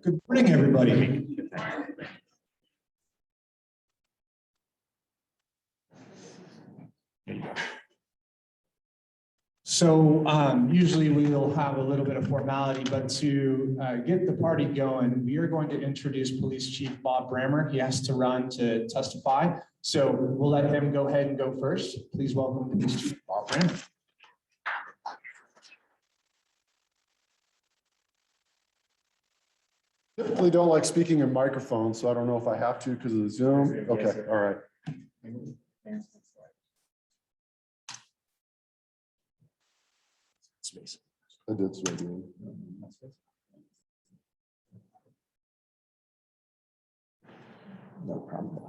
Good morning, everybody. So usually we will have a little bit of formality, but to get the party going, we are going to introduce Police Chief Bob Brammer. He has to run to testify. So we'll let him go ahead and go first. Please welcome Police Chief Bob Brammer. Typically don't like speaking in microphones, so I don't know if I have to because of the Zoom. Okay, all right. I did so good. No problem.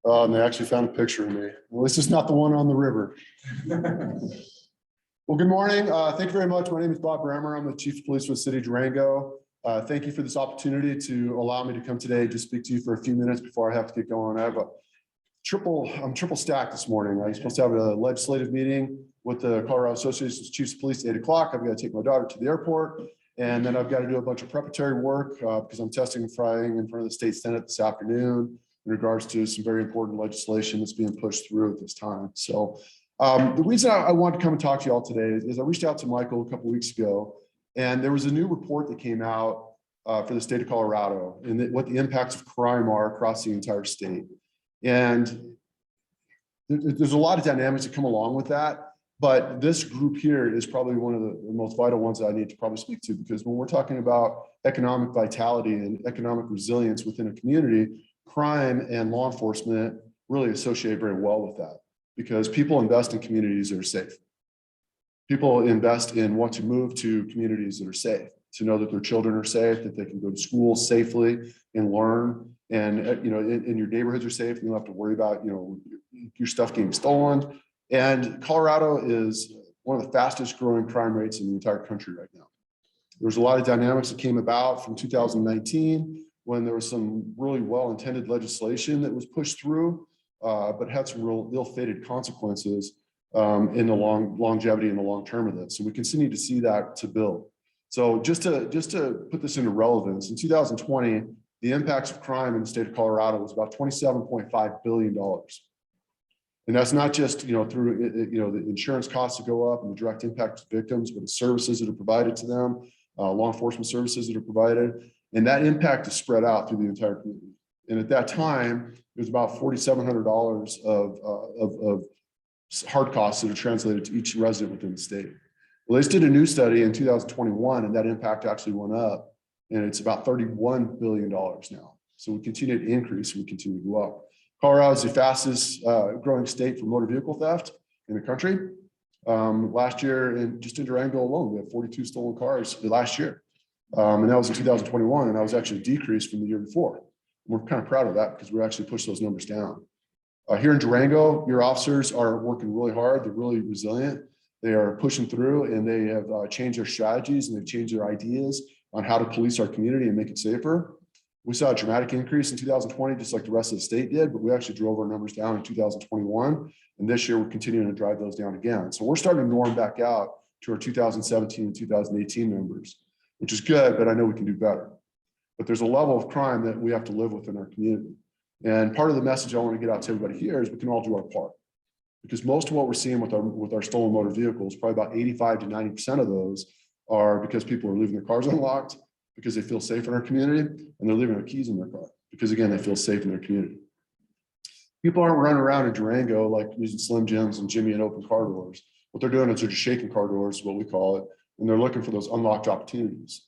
And they actually found a picture of me. Well, this is not the one on the river. Well, good morning. Thank you very much. My name is Bob Brammer. I'm the Chief of Police for the City of Durango. Thank you for this opportunity to allow me to come today to speak to you for a few minutes before I have to get going. I'm triple stacked this morning. I'm supposed to have a legislative meeting with the Colorado Association of Chiefs of Police at 8 o'clock. I've got to take my daughter to the airport, and then I've got to do a bunch of preparatory work because I'm testing and frying in front of the state Senate this afternoon in regards to some very important legislation that's being pushed through at this time. So the reason I wanted to come and talk to you all today is I reached out to Michael a couple of weeks ago, and there was a new report that came out for the state of Colorado and what the impacts of crime are across the entire state. And there's a lot of dynamics that come along with that, but this group here is probably one of the most vital ones that I need to probably speak to, because when we're talking about economic vitality and economic resilience within a community, crime and law enforcement really associate very well with that, because people invest in communities that are safe. People invest in want to move to communities that are safe, to know that their children are safe, that they can go to school safely and learn. And and your neighborhoods are safe. You don't have to worry about your stuff getting stolen. And Colorado is one of the fastest growing crime rates in the entire country right now. There's a lot of dynamics that came about from 2019 when there was some really well-intended legislation that was pushed through, but had some real ill-fated consequences in the longevity and the long term of this. So we continue to see that to build. So just to put this into relevance, in 2020, the impacts of crime in the state of Colorado was about $27.5 billion. And that's not just through the insurance costs that go up and the direct impact to victims, but the services that are provided to them, law enforcement services that are provided. And that impact is spread out through the entire community. And at that time, it was about $4,700 of hard costs that are translated to each resident within the state. Well, they just did a new study in 2021, and that impact actually went up, and it's about $31 billion now. So we continue to increase, and we continue to go up. Colorado is the fastest growing state for motor vehicle theft in the country. Last year, just in Durango alone, we had 42 stolen cars last year. And that was in 2021, and that was actually a decrease from the year before. We're kind of proud of that because we actually pushed those numbers down. Here in Durango, your officers are working really hard. They're really resilient. They are pushing through, and they have changed their strategies, and they've changed their ideas on how to police our community and make it safer. We saw a dramatic increase in 2020, just like the rest of the state did, but we actually drove our numbers down in 2021. And this year we're continuing to drive those down again. So we're starting to norm back out to our 2017 and 2018 numbers, which is good, but I know we can do better. But there's a level of crime that we have to live with in our community. And part of the message I want to get out to everybody here is we can all do our part. Because most of what we're seeing with our stolen motor vehicles, probably about 85 to 90% of those are because people are leaving their cars unlocked because they feel safe in our community, and they're leaving their keys in their car because, again, they feel safe in their community. People aren't running around in Durango like using Slim Jims and Jimmy and open car doors. What they're doing is they're just shaking car doors, is what we call it, and they're looking for those unlocked opportunities.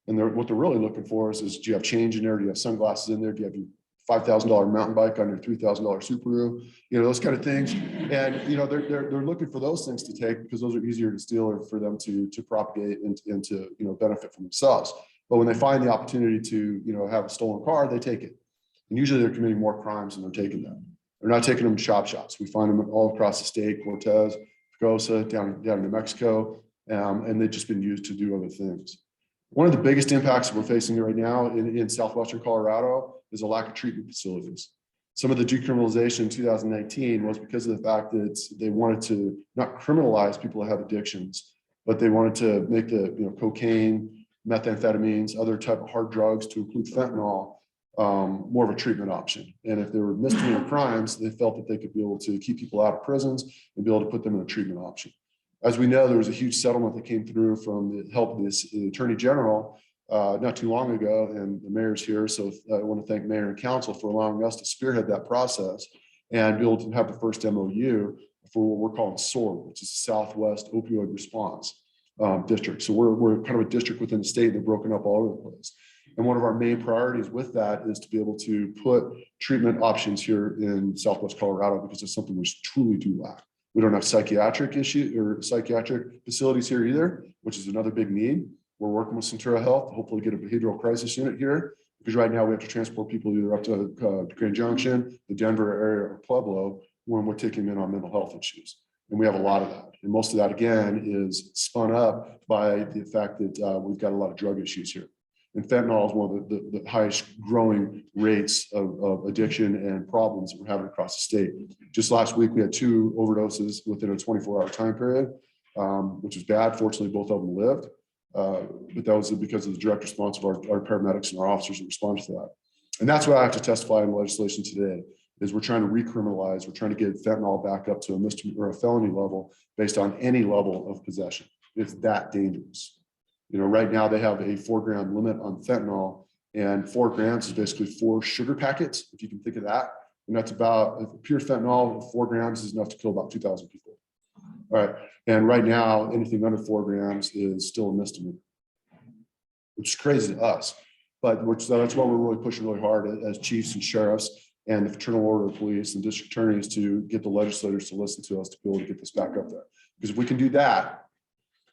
And what they're really looking for is do you have change in there? Do you have sunglasses in there? Do you have your $5,000 mountain bike on your $3,000 Subaru? Those kind of things. And they're looking for those things to take because those are easier to steal or for them to propagate and to benefit from themselves. But when they find the opportunity to have a stolen car, they take it. And usually they're committing more crimes than they're taking them. They're not taking them to shop shops. We find them all across the state, Cortez, Pagosa, down in New Mexico, and they've just been used to do other things. One of the biggest impacts that we're facing right now in southwestern Colorado is a lack of treatment facilities. Some of the decriminalization in 2019 was because of the fact that they wanted to not criminalize people that have addictions, but they wanted to make the cocaine, methamphetamines, other type of hard drugs to include fentanyl more of a treatment option. And if there were misdemeanor crimes, they felt that they could be able to keep people out of prisons and be able to put them in a treatment option. As we know, there was a huge settlement that came through from the help of the Attorney General not too long ago, and the mayor's here. So I want to thank mayor and council for allowing us to spearhead that process and be able to have the first MOU for what we're calling SWORD, which is Southwest Opioid Response District. So we're kind of a district within the state. They're broken up all over the place. And one of our main priorities with that is to be able to put treatment options here in Southwest Colorado, because it's something we truly do lack. We don't have psychiatric facilities here either, which is another big need. We're working with Centura Health to hopefully get a behavioral crisis unit here, because right now we have to transport people either up to Grand Junction, the Denver area, or Pueblo when we're taking them in on mental health issues. And we have a lot of that. And most of that, again, is spun up by the fact that we've got a lot of drug issues here. And fentanyl is one of the highest growing rates of addiction and problems that we're having across the state. Just last week, we had 2 overdoses within a 24-hour time period, which was bad. Fortunately, both of them lived. But that was because of the direct response of our paramedics and our officers that responded to that. And that's why I have to testify in legislation today, is we're trying to recriminalize, we're trying to get fentanyl back up to a misdemeanor or a felony level based on any level of possession. It's that dangerous. Right now they have a 4-gram limit on fentanyl, and 4 grams is basically 4 sugar packets, if you can think of that. And that's about, if pure fentanyl, 4 grams is enough to kill about 2,000 people. All right. And right now, anything under 4 grams is still a misdemeanor, which is crazy to us. But that's why we're really pushing really hard as chiefs and sheriffs and the Fraternal Order of Police and district attorneys to get the legislators to listen to us to be able to get this back up there. Because if we can do that,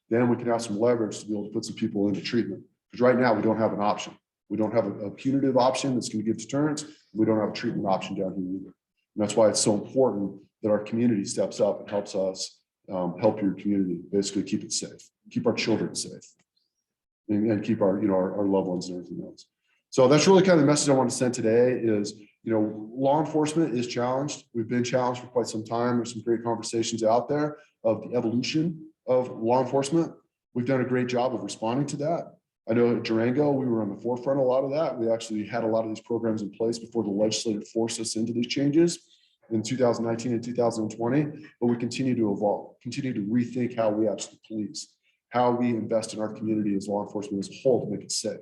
then we can have some leverage to be able to put some people into treatment. Because right now we don't have an option. We don't have a punitive option that's going to give deterrence. We don't have a treatment option down here either. And that's why it's so important that our community steps up and helps us help your community, basically keep it safe, keep our children safe, and keep our loved ones and everything else. So that's really kind of the message I want to send today is, law enforcement is challenged. We've been challenged for quite some time. There's some great conversations out there of the evolution of law enforcement. We've done a great job of responding to that. I know at Durango, we were on the forefront of a lot of that. We actually had a lot of these programs in place before the legislature forced us into these changes in 2019 and 2020, but we continue to evolve, continue to rethink how we actually police, how we invest in our community as law enforcement as a whole to make it safe.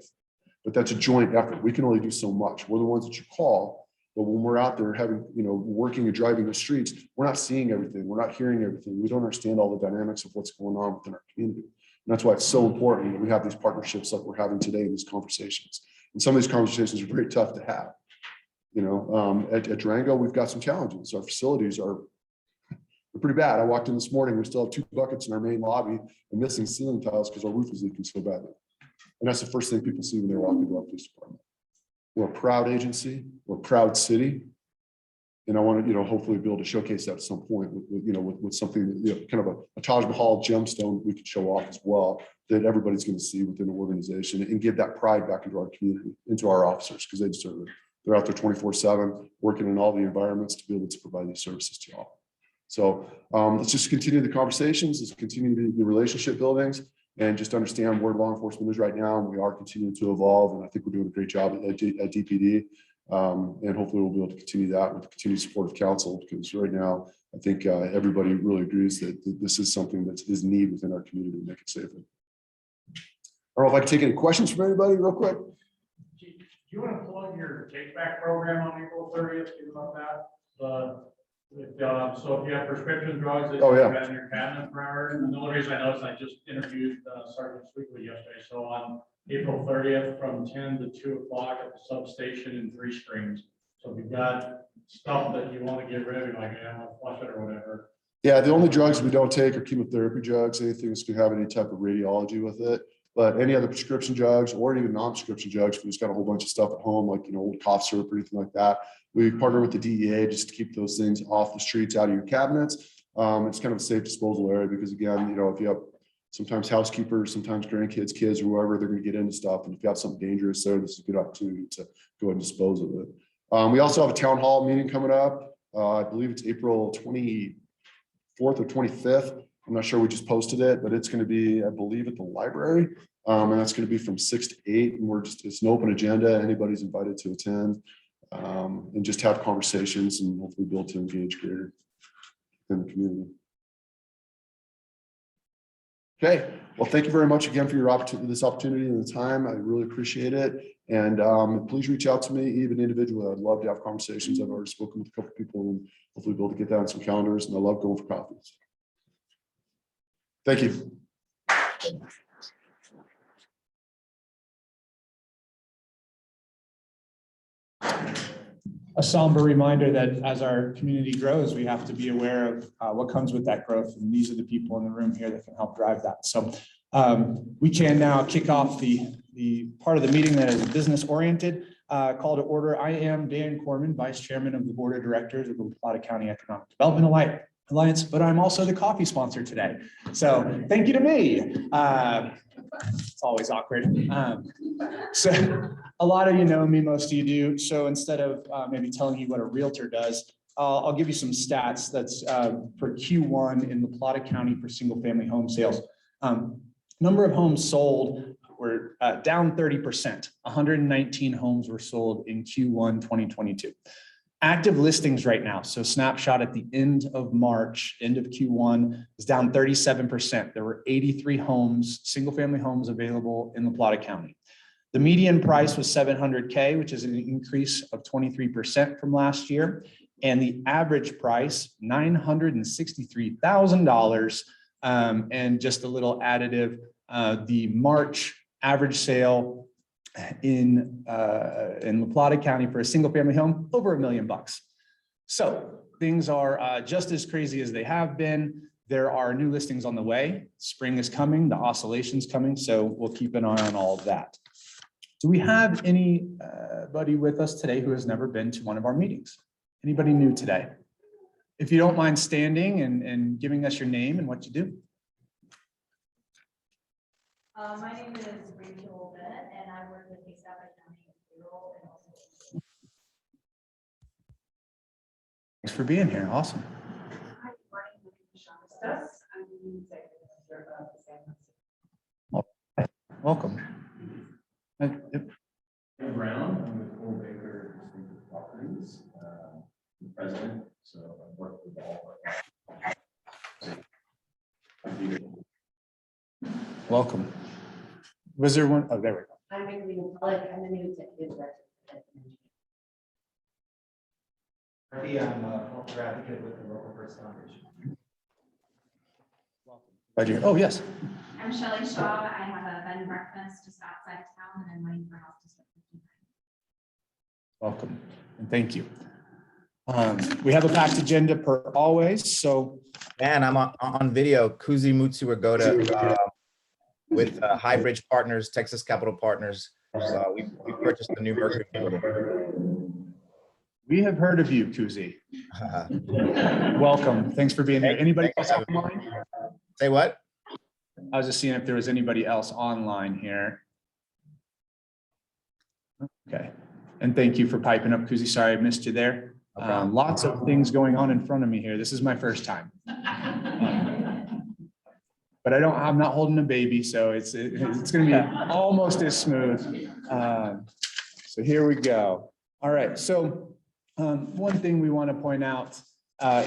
But that's a joint effort. We can only do so much. We're the ones that you call, but when we're out there having, working and driving the streets, we're not seeing everything. We're not hearing everything. We don't understand all the dynamics of what's going on within our community. And that's why it's so important that we have these partnerships like we're having today in these conversations. And some of these conversations are very tough to have. At Durango, we've got some challenges. Our facilities are pretty bad. I walked in this morning, we still have 2 buckets in our main lobby and missing ceiling tiles because our roof is leaking so badly. And that's the first thing people see when they walk into our police department. We're a proud agency, we're a proud city. And I want to, hopefully be able to showcase that at some point with something, kind of a Taj Mahal gemstone we could show off as well, that everybody's going to see within the organization and give that pride back into our community, into our officers, because they deserve it. They're out there 24/7, working in all the environments to be able to provide these services to all. So let's just continue the conversations, let's continue the relationship buildings, and just understand where law enforcement is right now. And we are continuing to evolve. And I think we're doing a great job at DPD. And hopefully we'll be able to continue that with the continued support of council, because right now, I think everybody really agrees that this is something that is needed within our community to make it safer. I don't know if I can take any questions from anybody real quick. Do you want to plug your take back program on April 30th? Give about that. So if you have prescription drugs that Oh, yeah. you've had in your cabinet forever, and the only reason I know is I just interviewed Sergeant Sweetly yesterday. So on April 30th from 10 to 2 o'clock at the substation in 3 Springs. So if you've got stuff that you want to get rid of, like I want to flush it or whatever. Yeah, the only drugs we don't take are chemotherapy drugs, anything that's going to have any type of radiology with it. But any other prescription drugs or even non-prescription drugs, we just got a whole bunch of stuff at home, like, old cough syrup or anything like that. We partner with the DEA just to keep those things off the streets, out of your cabinets. It's kind of a safe disposal area because, again, if you have sometimes housekeepers, sometimes grandkids, kids, or whoever, they're going to get into stuff. And if you have something dangerous there, this is a good opportunity to go ahead and dispose of it. We also have a town hall meeting coming up. I believe it's April 24th or 25th. I'm not sure, we just posted it, but it's going to be, I believe, at the library. And that's going to be from 6 to 8. And it's an open agenda. Anybody's invited to attend and just have conversations and hopefully be able to engage greater in the community. Okay, well, thank you very much again for your this opportunity and the time. I really appreciate it. And please reach out to me, even individually. I'd love to have conversations. I've already spoken with a couple of people and hopefully be able to get that on some calendars. And I love going for coffees. Thank you. A somber reminder that as our community grows, we have to be aware of what comes with that growth. And these are the people in the room here that can help drive that. So we can now kick off the part of the meeting that is business oriented. Call to order. I am Dan Corman, Vice Chairman of the Board of Directors of the La Plata County Economic Development Alliance, but I'm also the coffee sponsor today. So thank you to me. It's always awkward. So a lot of you know me, most of you do. So instead of maybe telling you what a realtor does, I'll give you some stats that's for Q1 in La Plata County for single family home sales. Number of homes sold were down 30%. 119 homes were sold in Q1 2022. Active listings right now, so snapshot at the end of March, end of Q1, is down 37%. There were 83 homes, single family homes available in La Plata County. The median price was $700K, which is an increase of 23% from last year. And the average price, $963,000. And just a little additive, the March average sale in La Plata County for a single family home, over $1 million. So things are just as crazy as they have been. There are new listings on the way. Spring is coming, the oscillation's coming. So we'll keep an eye on all of that. Do we have anybody with us today who has never been to one of our meetings? Anybody new today? If you don't mind standing and giving us your name and what you do. My name is Rachel Bennett, and I work with the Stafford County Payroll and also. Thanks for being here. Awesome. Hi, good morning. My name is Shauna Stuss. I'm the executive director of the San Francisco. Welcome. Brown, I'm with Cole Baker Properties, the president, so I work with all of Welcome. Was there one? Oh, there we go. I'm Magdalena Pollock. I'm the new executive director. I'm a health advocate with the Local First Foundation. Right here. Oh, yes. I'm Shelley Shaw. I have a bed and breakfast just outside of town, and I'm running for House District 59. Welcome and thank you. We have a packed agenda per always. So, and I'm on video. Kuzi Mutsuwagoda with Highbridge Partners, Texas Capital Partners. We purchased a new Mercury building. we have heard of you, Kuzi. Welcome. Thanks for being here. Anybody else online? Say what? I was just seeing if there was anybody else online here. Okay. And thank you for piping up, Kuzi. Sorry, I missed you there. Lots of things going on in front of me here. This is my first time. But I'm not holding a baby, so it's going to be almost as smooth. So here we go. All right. So one thing we want to point out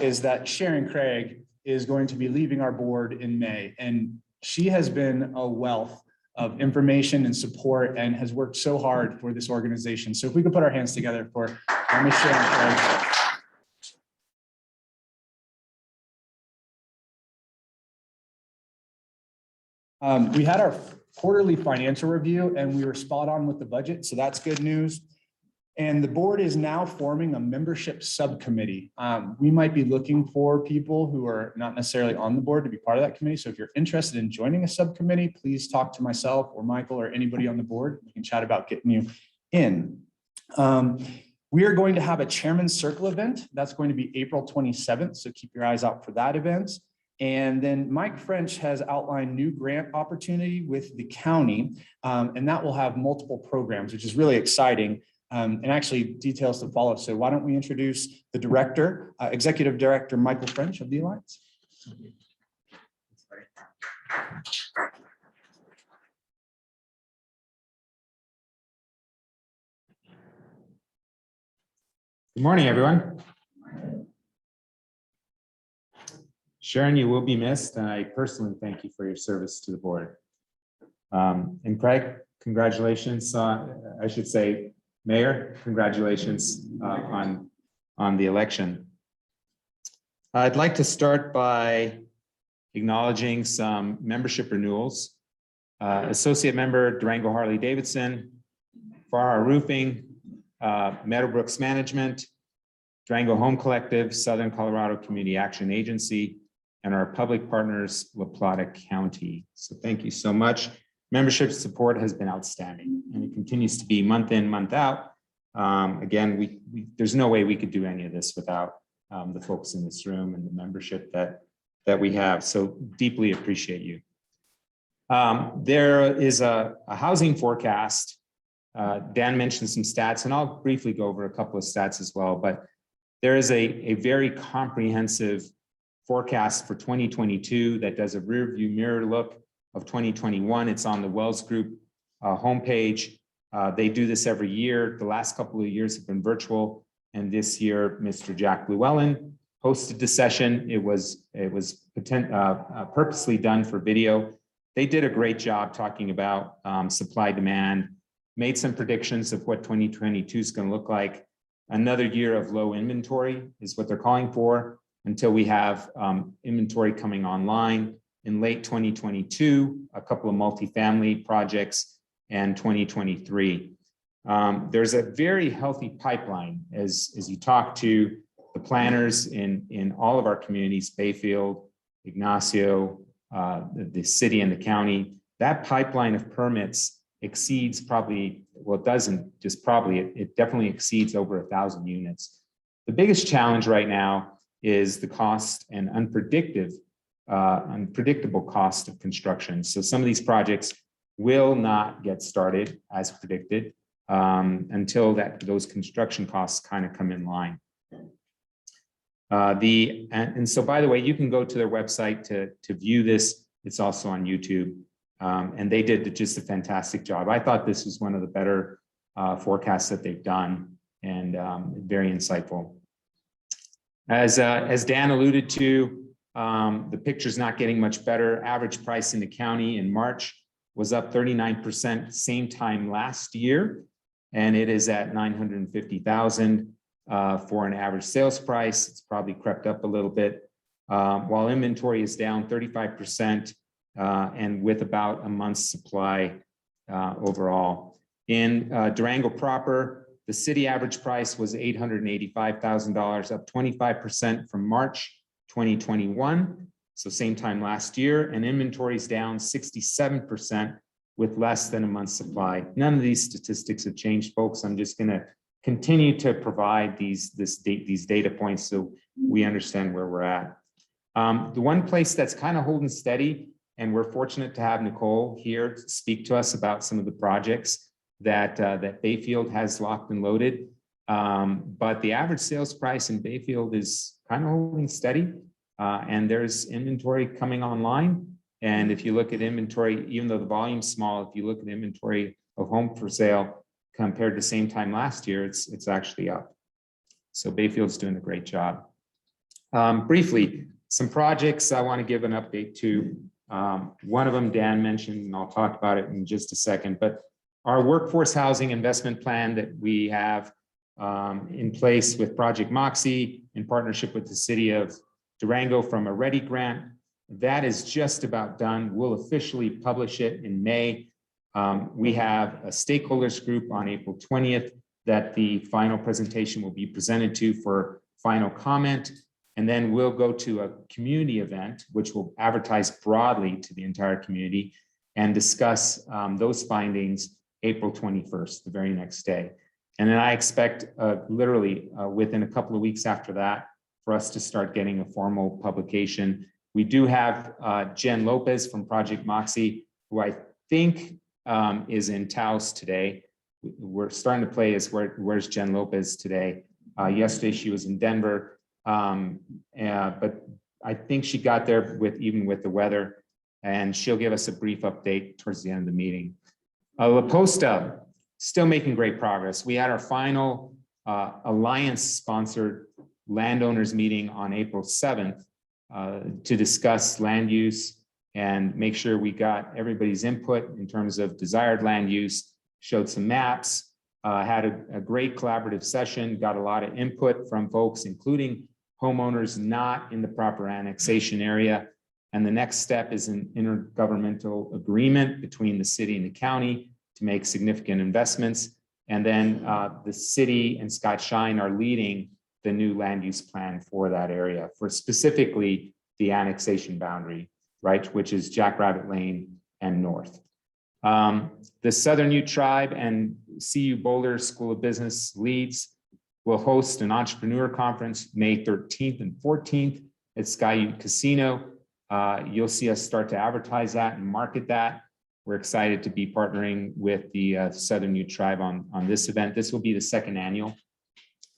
is that Sharon Craig is going to be leaving our board in May, and she has been a wealth of information and support and has worked so hard for this organization. So if we could put our hands together for Ms. Sharon Craig. We had our quarterly financial review and we were spot on with the budget. So that's good news. And the board is now forming a membership subcommittee. We might be looking for people who are not necessarily on the board to be part of that committee. So if you're interested in joining a subcommittee, please talk to myself or Michael or anybody on the board. We can chat about getting you in. We are going to have a Chairman's Circle event. That's going to be April 27th. So keep your eyes out for that event. And then Mike French has outlined new grant opportunity with the county, and that will have multiple programs, which is really exciting. and actually details to follow. So why don't we introduce the director, Executive Director Michael French of the Alliance. Good morning, everyone. Sharon, you will be missed, and I personally thank you for your service to the board. And Craig, congratulations. I should say, Mayor, congratulations on the election. I'd like to start by acknowledging some membership renewals. Associate Member Durango Harley Davidson, Farrar Roofing, Meadowbrooks Management, Durango Home Collective, Southern Colorado Community Action Agency, and our public partners, La Plata County. So thank you so much. Membership support has been outstanding, and it continues to be month in, month out. Again, there's no way we could do any of this without the folks in this room and the membership that we have. So deeply appreciate you. There is a housing forecast. Dan mentioned some stats, and I'll briefly go over a couple of stats as well, but there is a very comprehensive forecast for 2022 that does a rear view mirror look of 2021. It's on the Wells Group homepage. They do this every year. The last couple of years have been virtual, and this year, Mr. Jack Llewellyn hosted the session. It was purposely done for video. They did a great job talking about supply demand, made some predictions of what 2022 is going to look like. Another year of low inventory is what they're calling for until we have inventory coming online in late 2022, a couple of multifamily projects, and 2023. There's a very healthy pipeline as you talk to the planners in all of our communities, Bayfield, Ignacio, the city and the county. That pipeline of permits exceeds probably, well, it doesn't just probably, it definitely exceeds over 1,000 units. The biggest challenge right now is the cost and unpredictable cost of construction. So some of these projects will not get started as predicted until those construction costs kind of come in line. And so, by the way, you can go to their website to view this. It's also on YouTube. And they did just a fantastic job. I thought this was one of the better forecasts that they've done, and very insightful. As Dan alluded to, the picture's not getting much better. Average price in the county in March was up 39% same time last year, and it is at $950,000 for an average sales price. It's probably crept up a little bit, while inventory is down 35%, and with about a month's supply overall. In Durango proper, the city average price was $885,000, up 25% from March 2021, so same time last year, and inventory is down 67% with less than a month's supply. None of these statistics have changed, folks. I'm just going to continue to provide these data points so we understand where we're at. The one place that's kind of holding steady, and we're fortunate to have Nicole here to speak to us about some of the projects that Bayfield has locked and loaded. But the average sales price in Bayfield is kind of holding steady, and there's inventory coming online. And if you look at inventory, even though the volume's small, if you look at inventory of home for sale compared to same time last year, it's actually up. So Bayfield's doing a great job. Briefly, some projects I want to give an update to. One of them Dan mentioned, and I'll talk about it in just a second, but our workforce housing investment plan that we have in place with Project Moxie in partnership with the city of Durango from a READY grant, that is just about done. We'll officially publish it in May. We have a stakeholders group on April 20th that the final presentation will be presented to for final comment. And then we'll go to a community event, which will advertise broadly to the entire community and discuss those findings April 21st, the very next day. And then I expect literally within a couple of weeks after that for us to start getting a formal publication. We do have Jen Lopez from Project Moxie, who I think is in Taos today. we're starting to play is where's Jen Lopez today? Yesterday she was in Denver, but I think she got there even with the weather, and she'll give us a brief update towards the end of the meeting. La Posta, still making great progress. We had our final Alliance-sponsored landowners meeting on April 7th to discuss land use and make sure we got everybody's input in terms of desired land use, showed some maps, had a great collaborative session, got a lot of input from folks, including homeowners not in the proper annexation area. And the next step is an intergovernmental agreement between the city and the county to make significant investments. And then the city and Scott Shine are leading the new land use plan for that area, for specifically the annexation boundary, right, which is Jackrabbit Lane and north. The Southern Ute Tribe and CU Boulder School of Business Leads will host an entrepreneur conference May 13th and 14th at Sky Ute Casino. You'll see us start to advertise that and market that. We're excited to be partnering with the Southern Ute Tribe on this event. This will be the second annual.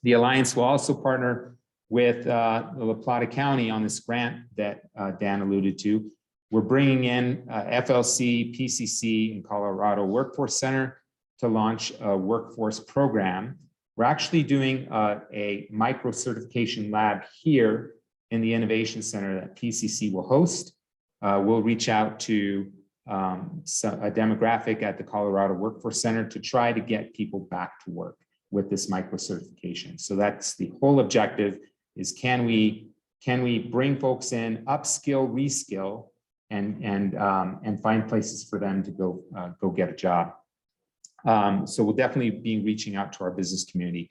The Alliance will also partner with La Plata County on this grant that Dan alluded to. We're bringing in FLC, PCC, and Colorado Workforce Center to launch a workforce program. We're actually doing a micro certification lab here in the Innovation Center that PCC will host. We'll reach out to a demographic at the Colorado Workforce Center to try to get people back to work with this micro certification. So that's the whole objective, is can we bring folks in, upskill, reskill, and find places for them to go get a job. So we'll definitely be reaching out to our business community.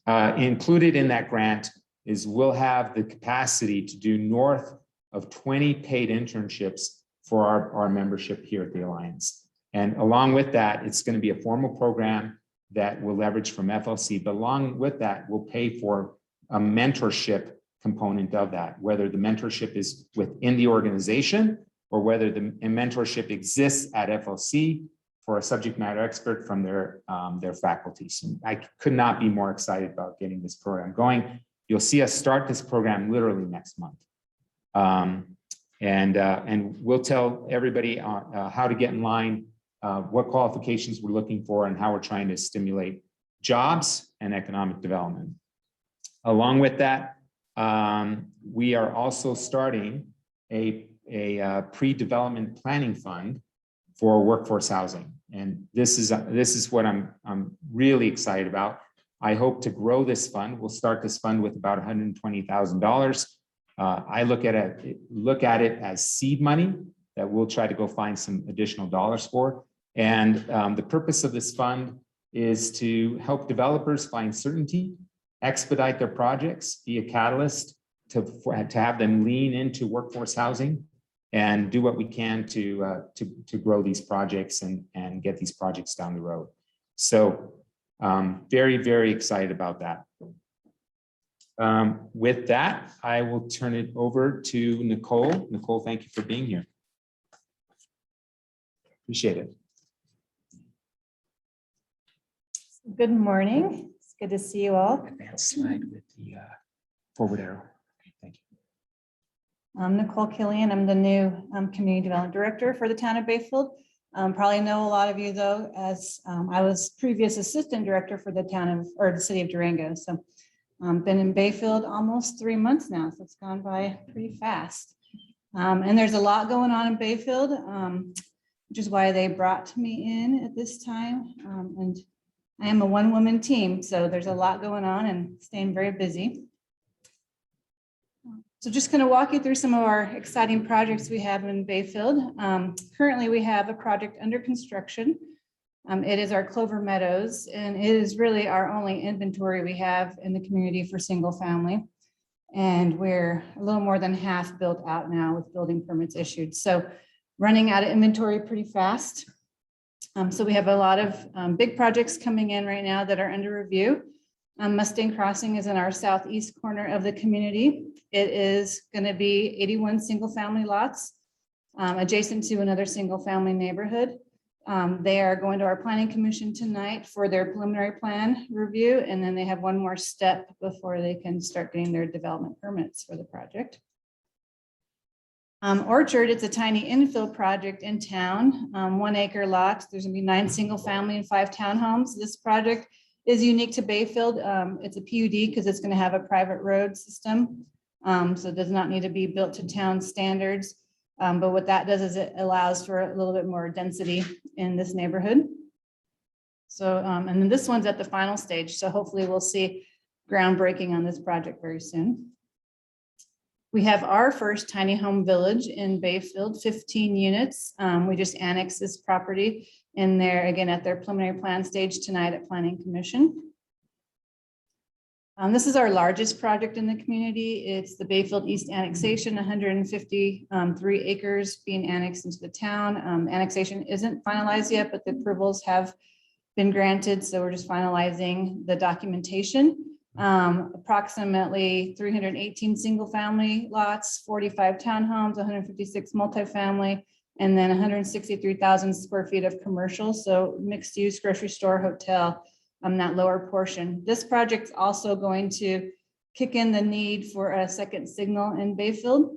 Included in that grant is we'll have the capacity to do north of 20 paid internships for our membership here at the Alliance. And along with that, it's going to be a formal program that we'll leverage from FLC, but along with that, we'll pay for a mentorship component of that, whether the mentorship is within the organization or whether the mentorship exists at FLC for a subject matter expert from their faculty. So I could not be more excited about getting this program going. You'll see us start this program literally next month. And we'll tell everybody how to get in line, what qualifications we're looking for, and how we're trying to stimulate jobs and economic development. Along with that, we are also starting a pre-development planning fund for workforce housing. And this is what I'm really excited about. I hope to grow this fund. We'll start this fund with about $120,000. I look at it as seed money that we'll try to go find some additional dollars for. And the purpose of this fund is to help developers find certainty, expedite their projects, be a catalyst to have them lean into workforce housing, and do what we can to grow these projects and get these projects down the road. So very, very excited about that. With that, I will turn it over to Nicole. Nicole, thank you for being here. Appreciate it. Good morning. It's good to see you all. Advanced slide with the forward arrow. Okay, thank you. I'm Nicole Killian. I'm the new Community Development Director for the town of Bayfield. Probably know a lot of you though, as I was previous Assistant Director for the the city of Durango. So been in Bayfield almost 3 months now, so it's gone by pretty fast. And there's a lot going on in Bayfield, which is why they brought me in at this time. And I am a one-woman team, so there's a lot going on and staying very busy. So just going to walk you through some of our exciting projects we have in Bayfield. Currently, we have a project under construction. It is our Clover Meadows, and it is really our only inventory we have in the community for single family. And we're a little more than half built out now with building permits issued. So running out of inventory pretty fast. So we have a lot of big projects coming in right now that are under review. Mustang Crossing is in our southeast corner of the community. It is going to be 81 single family lots adjacent to another single family neighborhood. They are going to our planning commission tonight for their preliminary plan review, and then they have one more step before they can start getting their development permits for the project. Orchard, it's a tiny infill project in town, 1 acre lot. There's gonna be 9 single family and 5 townhomes. This project is unique to Bayfield. It's a PUD because it's gonna have a private road system. So it does not need to be built to town standards. But what that does is it allows for a little bit more density in this neighborhood. So, and then this one's at the final stage. So hopefully we'll see groundbreaking on this project very soon. We have our first tiny home village in Bayfield, 15 units. We just annexed this property in there again at their preliminary plan stage tonight at Planning Commission. This is our largest project in the community. It's the Bayfield East annexation, 153 acres being annexed into the town. Annexation isn't finalized yet, but the approvals have been granted. So we're just finalizing the documentation. Approximately 318 single family lots, 45 townhomes, 156 multifamily, and then 163,000 square feet of commercial. So mixed use, grocery store, hotel, that lower portion. This project's also going to kick in the need for a second signal in Bayfield.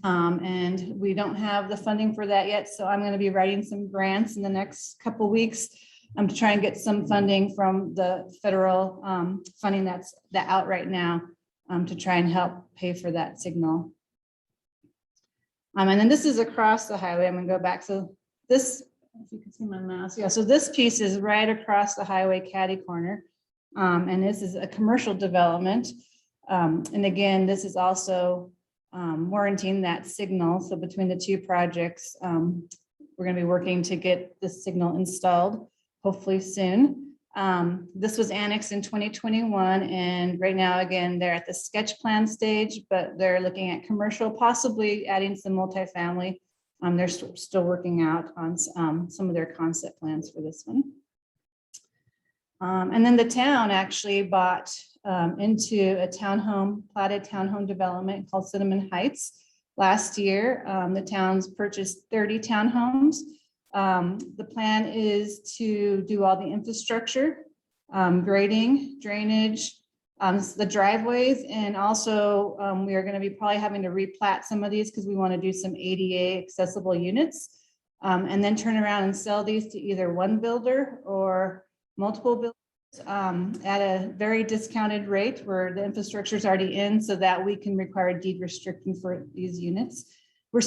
And we don't have the funding for that yet. So I'm going to be writing some grants in the next couple weeks to try and get some funding from the federal funding that's out right now to try and help pay for that signal. And then this is across the highway. I'm gonna go back. So this, if you can see my mouse, yeah. So this piece is right across the highway caddy corner. And this is a commercial development. And again, this is also warranting that signal. So between the two projects, we're gonna be working to get the signal installed hopefully soon. This was annexed in 2021, and right now, again, they're at the sketch plan stage, but they're looking at commercial, possibly adding some multifamily. They're still working out on some of their concept plans for this one. And then the town actually bought into a townhome, platted townhome development called Cinnamon Heights. Last year, the town's purchased 30 townhomes. The plan is to do all the infrastructure, grading, drainage, the driveways, and also we are going to be probably having to replat some of these because we want to do some ADA accessible units, and then turn around and sell these to either one builder or multiple builders at a very discounted rate where the infrastructure is already in, so that we can require deed restricting for these units. We're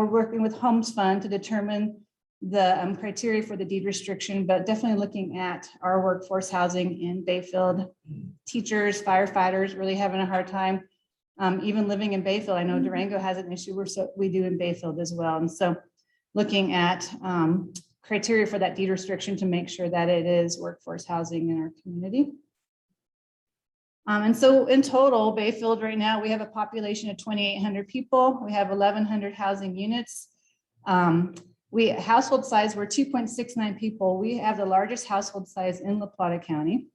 working with Homes Fund to determine the criteria for the deed restriction, but definitely looking at our workforce housing in Bayfield. Teachers, firefighters really having a hard time even living in Bayfield. I know Durango has an issue, we do in Bayfield as well. And so looking at criteria for that deed restriction to make sure that it is workforce housing in our community. And so in total, Bayfield right now, we have a population of 2,800 people. We have 1,100 housing units. Household size, we're 2.69 people. We have the largest household size in La Plata County.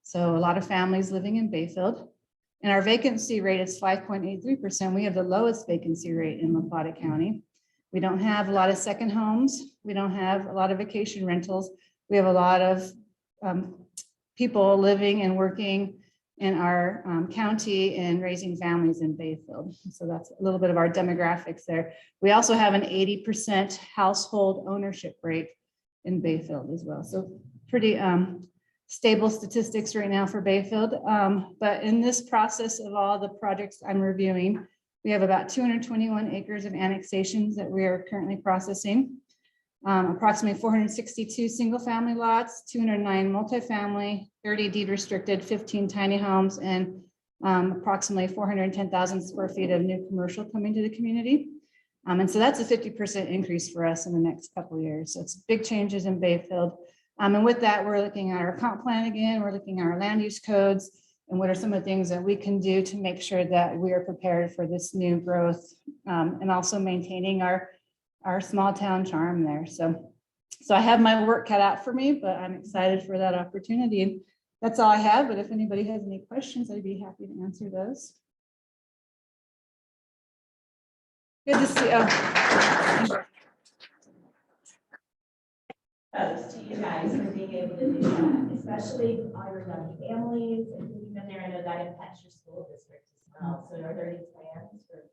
So a lot of families living in Bayfield. And our vacancy rate is 5.83%. We have the lowest vacancy rate in La Plata County. We don't have a lot of second homes. We don't have a lot of vacation rentals. We have a lot of people living and working in our county and raising families in Bayfield. So that's a little bit of our demographics there. We also have an 80% household ownership rate in Bayfield as well. So pretty stable statistics right now for Bayfield. But in this process of all the projects I'm reviewing, we have about 221 acres of annexations that we are currently processing. Approximately 462 single family lots, 209 multifamily, 30 deed restricted, 15 tiny homes, and approximately 410,000 square feet of new commercial coming to the community. And so that's a 50% increase for us in the next couple of years. So it's big changes in Bayfield. And with that, we're looking at our comp plan again, we're looking at our land use codes, and what are some of the things that we can do to make sure that we are prepared for this new growth, and also maintaining our small town charm there. So I have my work cut out for me, but I'm excited for that opportunity. And that's all I have. But if anybody has any questions, I'd be happy to answer those. Good to see you. kudos to you guys for being able to do that, especially all your young families and keeping them there. I know that impacts your school district as well. So are there any plans for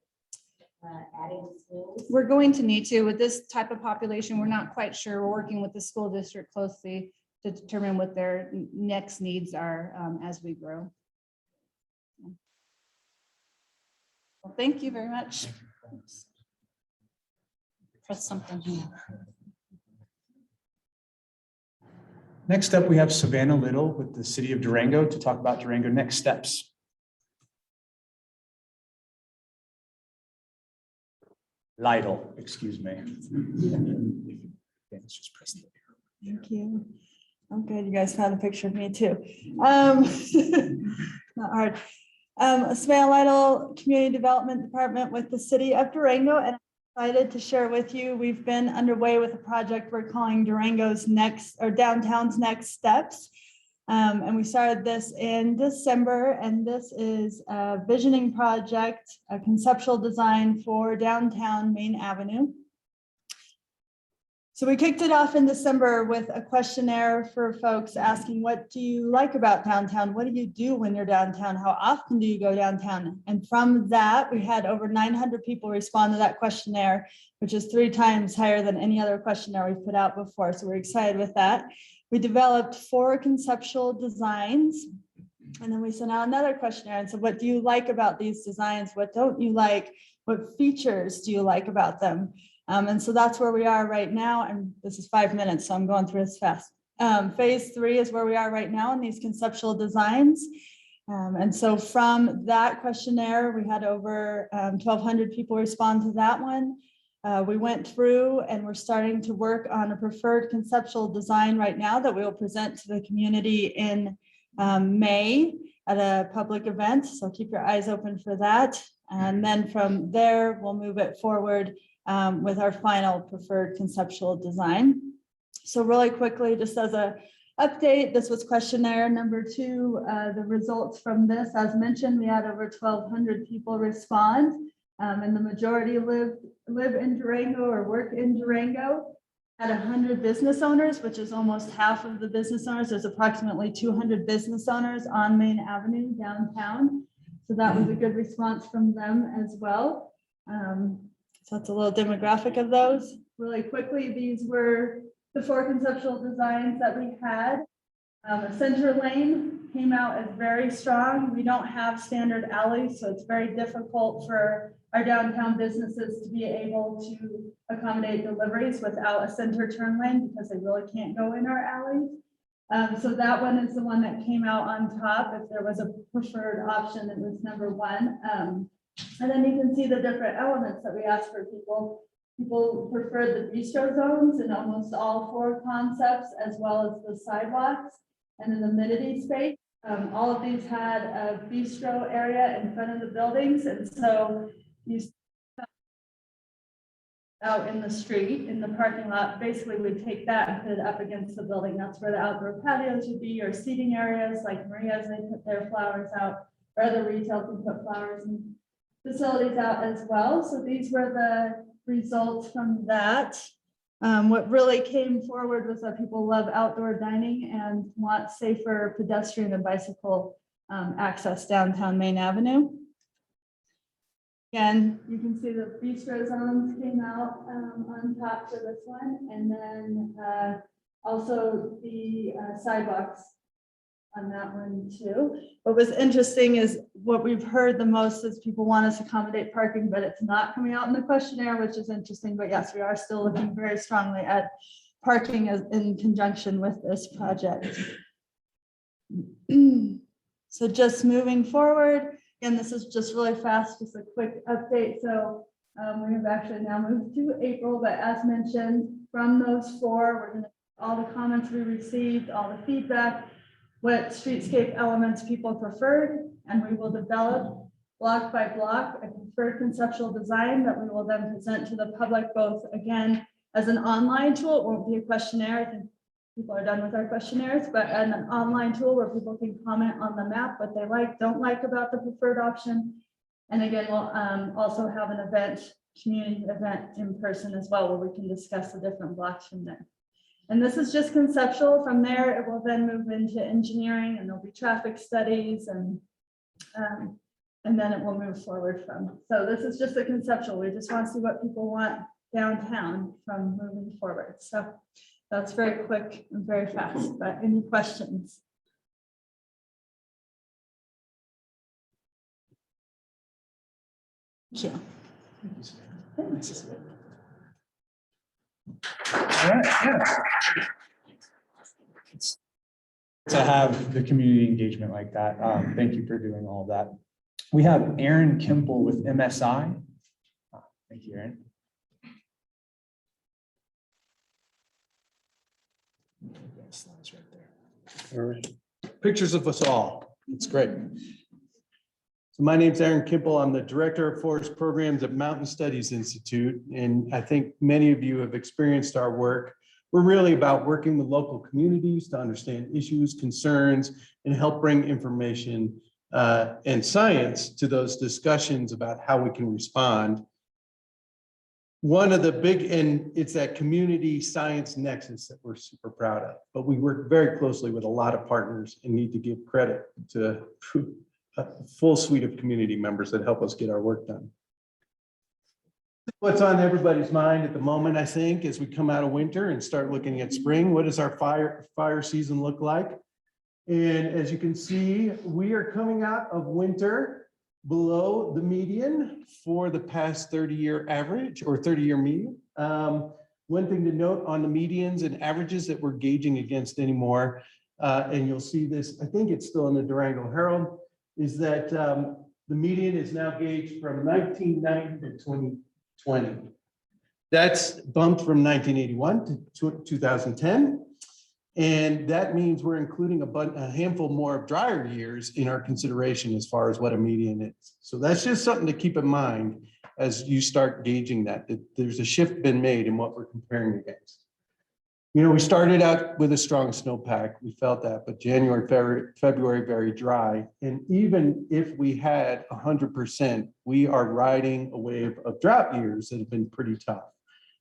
adding to schools? We're going to need to, with this type of population, we're not quite sure. We're working with the school district closely to determine what their next needs are as we grow. Well, thank you very much. Press something here. Next up, we have Savannah Little with the City of Durango to talk about Durango next steps. Lytle, excuse me. Thank you. I'm good. You guys found a picture of me too. Not hard. Savannah Lytle, Community Development Department with the City of Durango, and I'm excited to share with you, we've been underway with a project we're calling Durango's Next, or Downtown's Next Steps. And we started this in December, and this is a visioning project, a conceptual design for downtown Main Avenue. So we kicked it off in December with a questionnaire for folks asking, what do you like about downtown? What do you do when you're downtown? How often do you go downtown? And from that, we had over 900 people respond to that questionnaire, which is 3 times higher than any other questionnaire we've put out before. So we're excited with that. We developed 4 conceptual designs, and then we sent out another questionnaire and said, what do you like about these designs? What don't you like? What features do you like about them? And so that's where we are right now. And this is 5 minutes, so I'm going through this fast. Phase 3 is where we are right now in these conceptual designs. And so from that questionnaire, we had over 1,200 people respond to that one. We went through and we're starting to work on a preferred conceptual design right now that we will present to the community in May at a public event. So keep your eyes open for that. And then from there, we'll move it forward with our final preferred conceptual design. So really quickly, just as a update, this was questionnaire number 2. The results from this, as mentioned, we had over 1,200 people respond. And the majority live in Durango or work in Durango. At 100 business owners, which is almost half of the business owners. There's approximately 200 business owners on Main Avenue downtown. So that was a good response from them as well. So that's a little demographic of those. Really quickly, these were the 4 conceptual designs that we had. Center lane came out as very strong. We don't have standard alleys, so it's very difficult for our downtown businesses to be able to accommodate deliveries without a center turn lane because they really can't go in our alleys. So that one is the one that came out on top. If there was a preferred option, it was number 1. And then you can see the different elements that we asked for people. People preferred the bistro zones in almost all 4 concepts, as well as the sidewalks and the amenity space. All of these had a bistro area in front of the buildings. And so you out in the street, in the parking lot, basically we take that and put it up against the building. That's where the outdoor patios would be, or seating areas like Maria's, they put their flowers out, or other retail can put flowers and facilities out as well. So these were the results from that. What really came forward was that people love outdoor dining and want safer pedestrian and bicycle access downtown Main Avenue. Again, you can see the bistro zones came out on top for this one, and then also the sidewalks on that one too. What was interesting is what we've heard the most is people want us to accommodate parking, but it's not coming out in the questionnaire, which is interesting. But yes, we are still looking very strongly at parking as in conjunction with this project. So just moving forward, again, this is just really fast, just a quick update. So we have actually now moved to April, but as mentioned, from those 4, we're going to all the comments we received, all the feedback, what streetscape elements people preferred, and we will develop block by block a preferred conceptual design that we will then present to the public, both again as an online tool. It won't be a questionnaire. I think people are done with our questionnaires, but an online tool where people can comment on the map, what they like, don't like about the preferred option. And again, we'll also have an event, community event in person as well, where we can discuss the different blocks from there. And this is just conceptual. From there, it will then move into engineering and there'll be traffic studies and then it will move forward from. So this is just a conceptual. We just want to see what people want downtown from moving forward. So that's very quick and very fast, but any questions? Thank you. Thanks. All right, yeah. To have the community engagement like that. Thank you for doing all of that. We have Aaron Kimple with MSI. Thank you, Aaron. Slides right there. All right. Pictures of us all. It's great. So my name's Aaron Kimple. I'm the Director of Forest Programs at Mountain Studies Institute. And I think many of you have experienced our work. We're really about working with local communities to understand issues, concerns, and help bring information and science to those discussions about how we can respond. One of the big, and it's that community science nexus that we're super proud of, but we work very closely with a lot of partners and need to give credit to a full suite of community members that help us get our work done. What's on everybody's mind at the moment, I think, as we come out of winter and start looking at spring, what does our fire season look like? And as you can see, we are coming out of winter below the median for the past 30-year average or 30-year median. One thing to note on the medians and averages that we're gauging against anymore, and you'll see this, I think it's still in the Durango Herald, is that the median is now gauged from 1990 to 2020. That's bumped from 1981 to 2010. And that means we're including a handful more of drier years in our consideration as far as what a median is. So that's just something to keep in mind as you start gauging that there's a shift been made in what we're comparing against. You know, we started out with a strong snowpack. We felt that, but January, February, very dry. And even if we had 100%, we are riding a wave of drought years that have been pretty tough.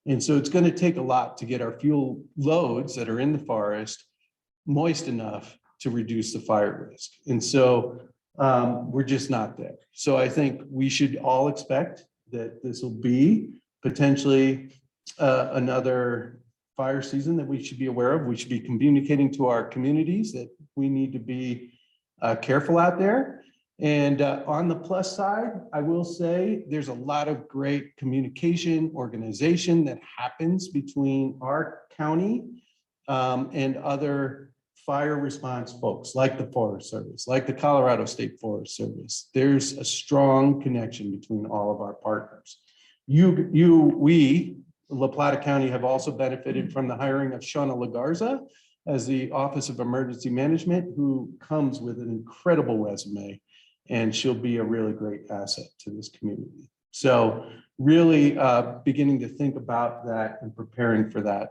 And so it's going to take a lot to get our fuel loads that are in the forest moist enough to reduce the fire risk. And so we're just not there. So I think we should all expect that this will be potentially another fire season that we should be aware of. We should be communicating to our communities that we need to be careful out there. And on the plus side, I will say there's a lot of great communication organization that happens between our county and other fire response folks like the Forest Service, like the Colorado State Forest Service. There's a strong connection between all of our partners. We, La Plata County, have also benefited from the hiring of Shauna Lagarza as the Office of Emergency Management, who comes with an incredible resume. And she'll be a really great asset to this community. So really beginning to think about that and preparing for that.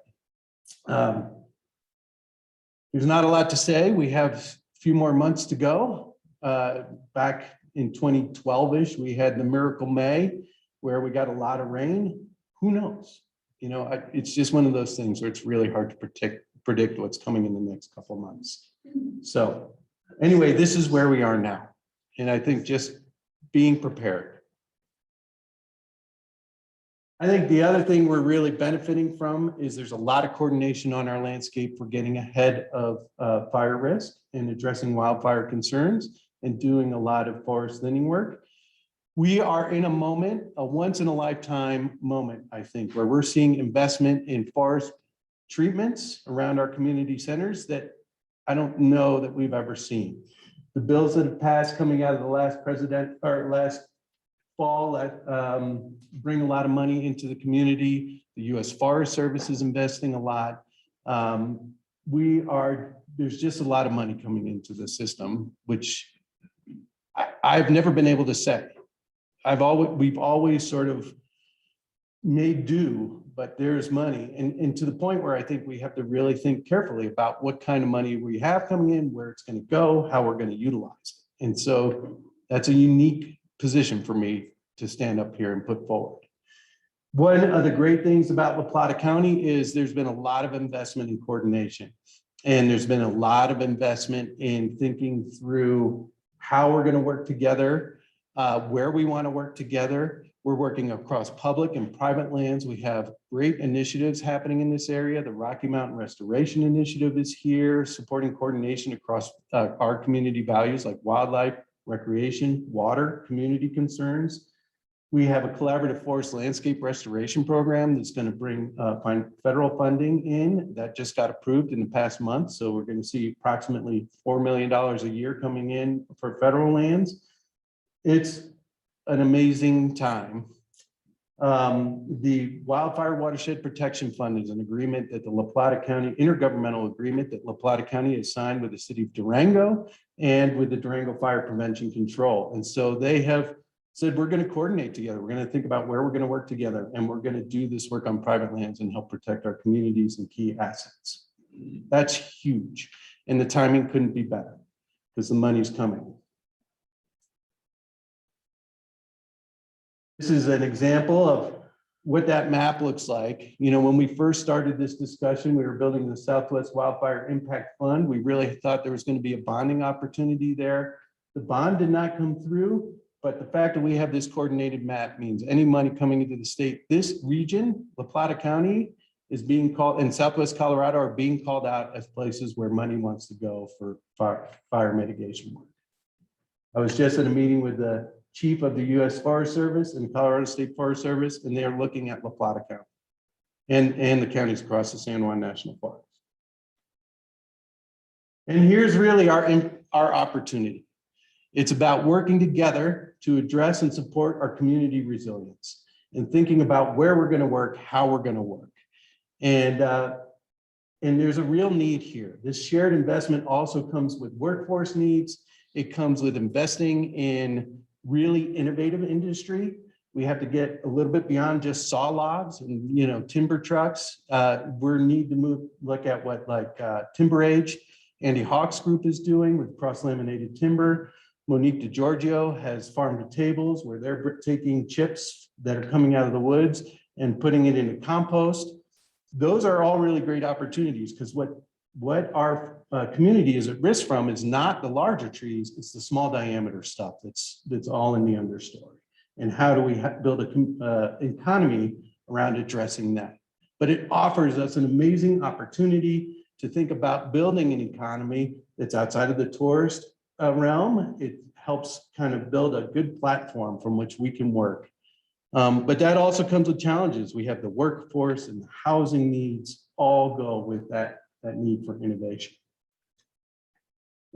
There's not a lot to say. We have a few more months to go. Back in 2012-ish, we had the Miracle May where we got a lot of rain. Who knows? You know, it's just one of those things where it's really hard to predict what's coming in the next couple of months. So anyway, this is where we are now. And I think just being prepared. I think the other thing we're really benefiting from is there's a lot of coordination on our landscape for getting ahead of fire risk and addressing wildfire concerns and doing a lot of forest thinning work. We are in a moment, a once in a lifetime moment, I think, where we're seeing investment in forest treatments around our community centers that I don't know that we've ever seen. The bills that have passed coming out of the last president or last fall that bring a lot of money into the community. The U.S. Forest Service is investing a lot. There's just a lot of money coming into the system, which I've never been able to say. We've always sort of made do, but there's money. And to the point where I think we have to really think carefully about what kind of money we have coming in, where it's going to go, how we're going to utilize it. And so that's a unique position for me to stand up here and put forward. One of the great things about La Plata County is there's been a lot of investment in coordination. And there's been a lot of investment in thinking through how we're going to work together, where we want to work together. We're working across public and private lands. We have great initiatives happening in this area. The Rocky Mountain Restoration Initiative is here, supporting coordination across our community values like wildlife, recreation, water, community concerns. We have a collaborative forest landscape restoration program that's going to bring federal funding in that just got approved in the past month. So we're going to see approximately $4 million a year coming in for federal lands. It's an amazing time. The Wildfire Watershed Protection Fund is an agreement that the La Plata County, intergovernmental agreement that La Plata County has signed with the city of Durango and with the Durango Fire Prevention Control. And so they have said, we're going to coordinate together. We're going to think about where we're going to work together, and we're going to do this work on private lands and help protect our communities and key assets. That's huge. And the timing couldn't be better because the money's coming. This is an example of what that map looks like. You know, when we first started this discussion, we were building the Southwest Wildfire Impact Fund. We really thought there was going to be a bonding opportunity there. The bond did not come through, but the fact that we have this coordinated map means any money coming into the state, this region, La Plata County, is being called, and Southwest Colorado are being called out as places where money wants to go for fire mitigation work. I was just at a meeting with the chief of the U.S. Forest Service and Colorado State Forest Service, and they are looking at La Plata County and the counties across the San Juan National Forest. And here's really our opportunity. It's about working together to address and support our community resilience and thinking about where we're going to work, how we're going to work. And there's a real need here. This shared investment also comes with workforce needs. It comes with investing in really innovative industry. We have to get a little bit beyond just saw logs and, you know, timber trucks. We need to look at what Timber Age, Andy Hawk's group is doing with cross-laminated timber. Monique DeGiorgio has Farm to Tables, where they're taking chips that are coming out of the woods and putting it into compost. Those are all really great opportunities, because what our community is at risk from is not the larger trees, it's the small diameter stuff that's all in the understory. And how do we build an economy around addressing that? But it offers us an amazing opportunity to think about building an economy that's outside of the tourist realm. It helps kind of build a good platform from which we can work. But that also comes with challenges. We have the workforce and the housing needs all go with that need for innovation.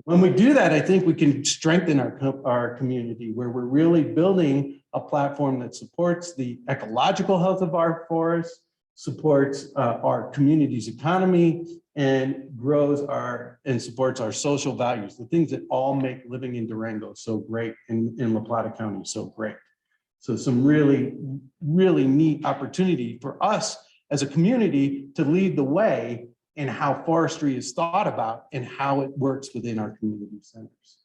When we do that, I think we can strengthen our community, where we're really building a platform that supports the ecological health of our forests, supports our community's economy, and grows and supports our social values, the things that all make living in Durango so great, in La Plata County so great. So some really, really neat opportunity for us as a community to lead the way in how forestry is thought about and how it works within our community centers.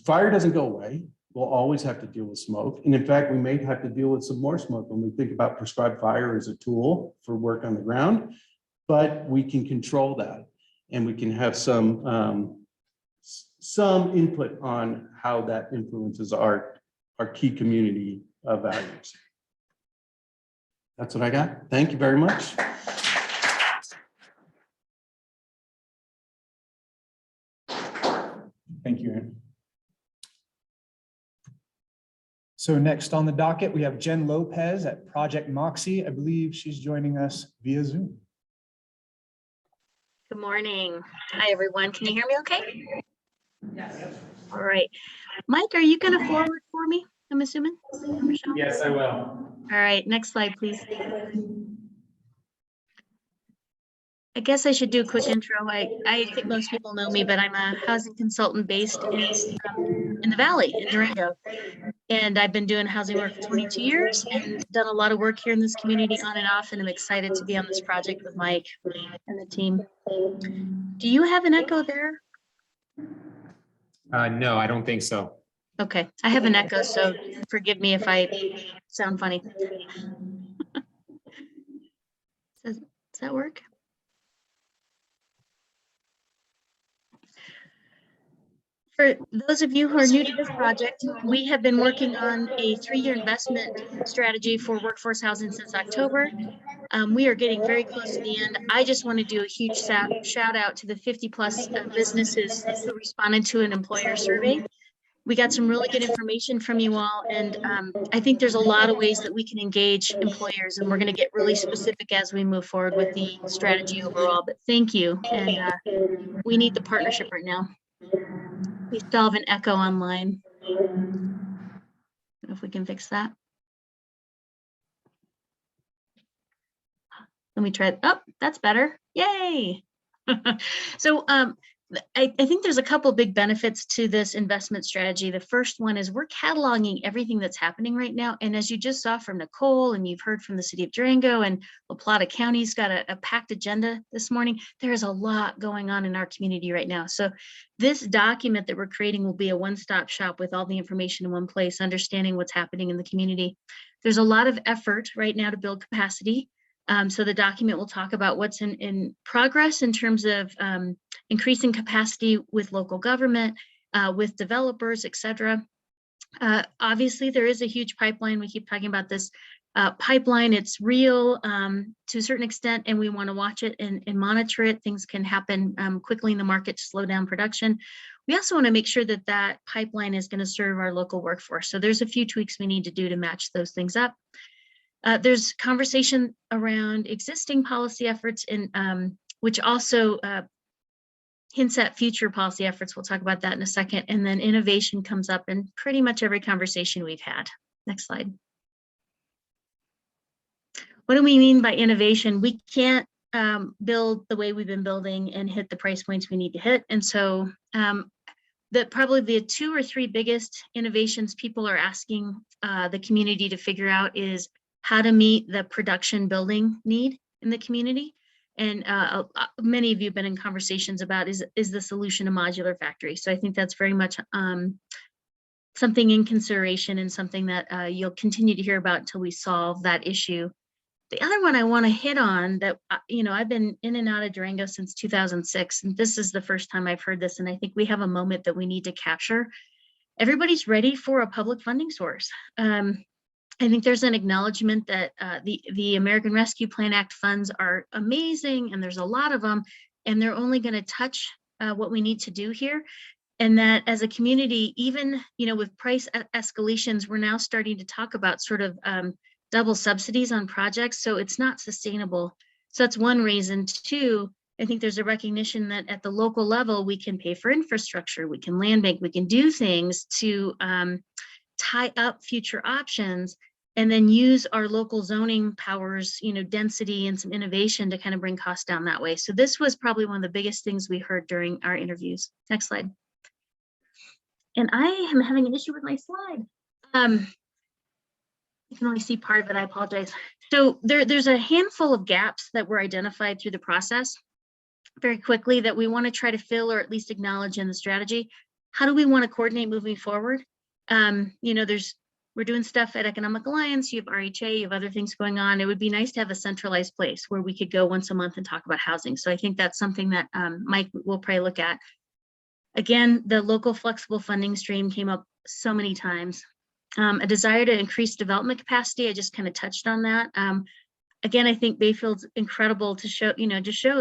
Fire doesn't go away. We'll always have to deal with smoke. And in fact, we may have to deal with some more smoke when we think about prescribed fire as a tool for work on the ground, but we can control that, and we can have some input on how that influences our key community values. That's what I got. Thank you very much. Thank you, Aaron. So next on the docket, we have Jen Lopez at Project Moxie. I believe she's joining us via Zoom. Good morning. Hi, everyone. Can you hear me okay? Yes. All right. Mike, are you going to forward for me, I'm assuming? Yes, I will. All right. Next slide, please. I guess I should do a quick intro. I think most people know me, but I'm a housing consultant based in the Valley, in Durango. And I've been doing housing work for 22 years and done a lot of work here in this community on and off, and I'm excited to be on this project with Mike and the team. Do you have an echo there? No, I don't think so. Okay, I have an echo, so forgive me if I sound funny. Does that work? For those of you who are new to this project, we have been working on a 3-year investment strategy for workforce housing since October. We are getting very close to the end. I just want to do a huge shout out to the 50+ businesses who responded to an employer survey. We got some really good information from you all, and I think there's a lot of ways that we can engage employers, and we're going to get really specific as we move forward with the strategy overall. But thank you, and we need the partnership right now. We still have an echo online. I don't know if we can fix that. Let me try. Oh, that's better. Yay. So I think there's a couple big benefits to this investment strategy. The first one is we're cataloging everything that's happening right now. And as you just saw from Nicole, and you've heard from the city of Durango, and La Plata County's got a packed agenda this morning, there is a lot going on in our community right now. So this document that we're creating will be a one-stop shop with all the information in one place, understanding what's happening in the community. There's a lot of effort right now to build capacity. So the document will talk about what's in progress in terms of increasing capacity with local government, with developers, et cetera. Obviously, there is a huge pipeline. We keep talking about this pipeline. It's real to a certain extent, and we want to watch it and monitor it. Things can happen quickly in the market to slow down production. We also want to make sure that that pipeline is going to serve our local workforce. So there's a few tweaks we need to do to match those things up. There's conversation around existing policy efforts, which also hints at future policy efforts. We'll talk about that in a second. And then innovation comes up in pretty much every conversation we've had. Next slide. What do we mean by innovation? We can't build the way we've been building and hit the price points we need to hit. And so probably the 2 or 3 biggest innovations people are asking the community to figure out is how to meet the production building need in the community. And many of you have been in conversations about is the solution a modular factory. So I think that's very much something in consideration and something that you'll continue to hear about until we solve that issue. The other one I want to hit on that, I've been in and out of Durango since 2006, and this is the first time I've heard this, and I think we have a moment that we need to capture. Everybody's ready for a public funding source. I think there's an acknowledgement that the American Rescue Plan Act funds are amazing, and there's a lot of them, and they're only going to touch what we need to do here. And that as a community, even with price escalations, we're now starting to talk about sort of double subsidies on projects. So it's not sustainable. So that's one reason. 2, I think there's a recognition that at the local level, we can pay for infrastructure, we can land bank, we can do things to tie up future options, and then use our local zoning powers, density and some innovation to kind of bring costs down that way. So this was probably one of the biggest things we heard during our interviews. Next slide. And I am having an issue with my slide. You can only see part of it, I apologize. So there's a handful of gaps that were identified through the process very quickly that we want to try to fill or at least acknowledge in the strategy. How do we want to coordinate moving forward? We're doing stuff at Economic Alliance, you have RHA, you have other things going on. It would be nice to have a centralized place where we could go once a month and talk about housing. So I think that's something that Mike will probably look at. Again, the local flexible funding stream came up so many times. A desire to increase development capacity, I just kind of touched on that. Again, I think Bayfield's incredible to show,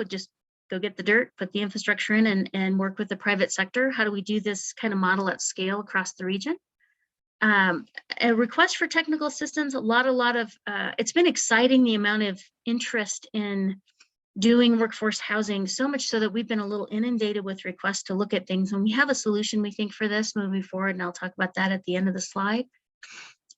just go get the dirt, put the infrastructure in and work with the private sector. How do we do this kind of model at scale across the region? A request for technical assistance, a lot of, it's been exciting the amount of interest in doing workforce housing, so much so that we've been a little inundated with requests to look at things. And we have a solution, we think, for this moving forward, and I'll talk about that at the end of the slide.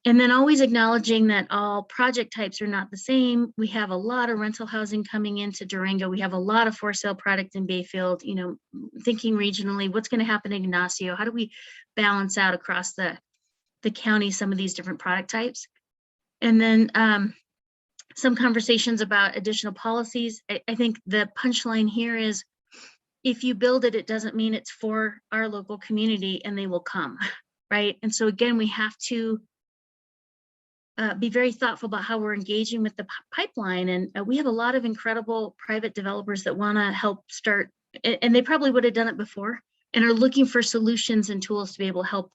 And then always acknowledging that all project types are not the same. We have a lot of rental housing coming into Durango. We have a lot of for sale product in Bayfield, thinking regionally, what's going to happen in Ignacio? How do we balance out across the county some of these different product types? And then some conversations about additional policies. I think the punchline here is, if you build it, it doesn't mean it's for our local community and they will come. right? And so again, we have to be very thoughtful about how we're engaging with the pipeline. And we have a lot of incredible private developers that want to help start, and they probably would have done it before, and are looking for solutions and tools to be able to help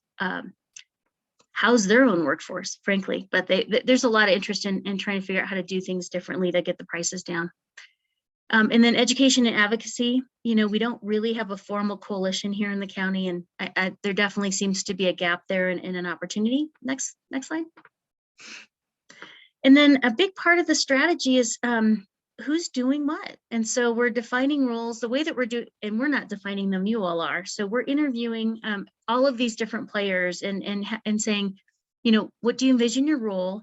house their own workforce, frankly. But there's a lot of interest in trying to figure out how to do things differently to get the prices down. And then education and advocacy, you know, we don't really have a formal coalition here in the county, and there definitely seems to be a gap there and an opportunity. Next slide. And then a big part of the strategy is who's doing what. And so we're defining roles the way that we're doing, and we're not defining them, you all are. So we're interviewing all of these different players and saying, you know, what do you envision your role?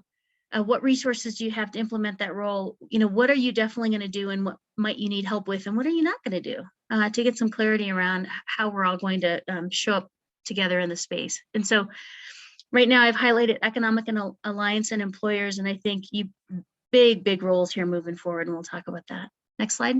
What resources do you have to implement that role? You know, what are you definitely going to do, and what might you need help with, and what are you not going to do, to get some clarity around how we're all going to show up together in the space. And so right now I've highlighted economic and alliance and employers, and I think you big roles here moving forward, and we'll talk about that. Next slide.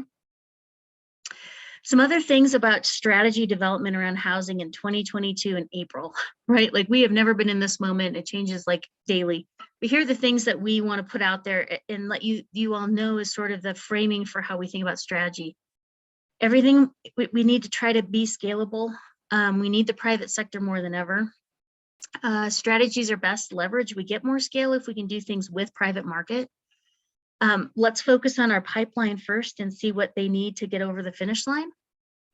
Some other things about strategy development around housing in 2022 in April, right? Like, we have never been in this moment. It changes like daily. But here are the things that we want to put out there and let you all know is sort of the framing for how we think about strategy. Everything we need to try to be scalable. We need the private sector more than ever. Strategies are best leveraged. We get more scale if we can do things with private market. Let's focus on our pipeline first and see what they need to get over the finish line.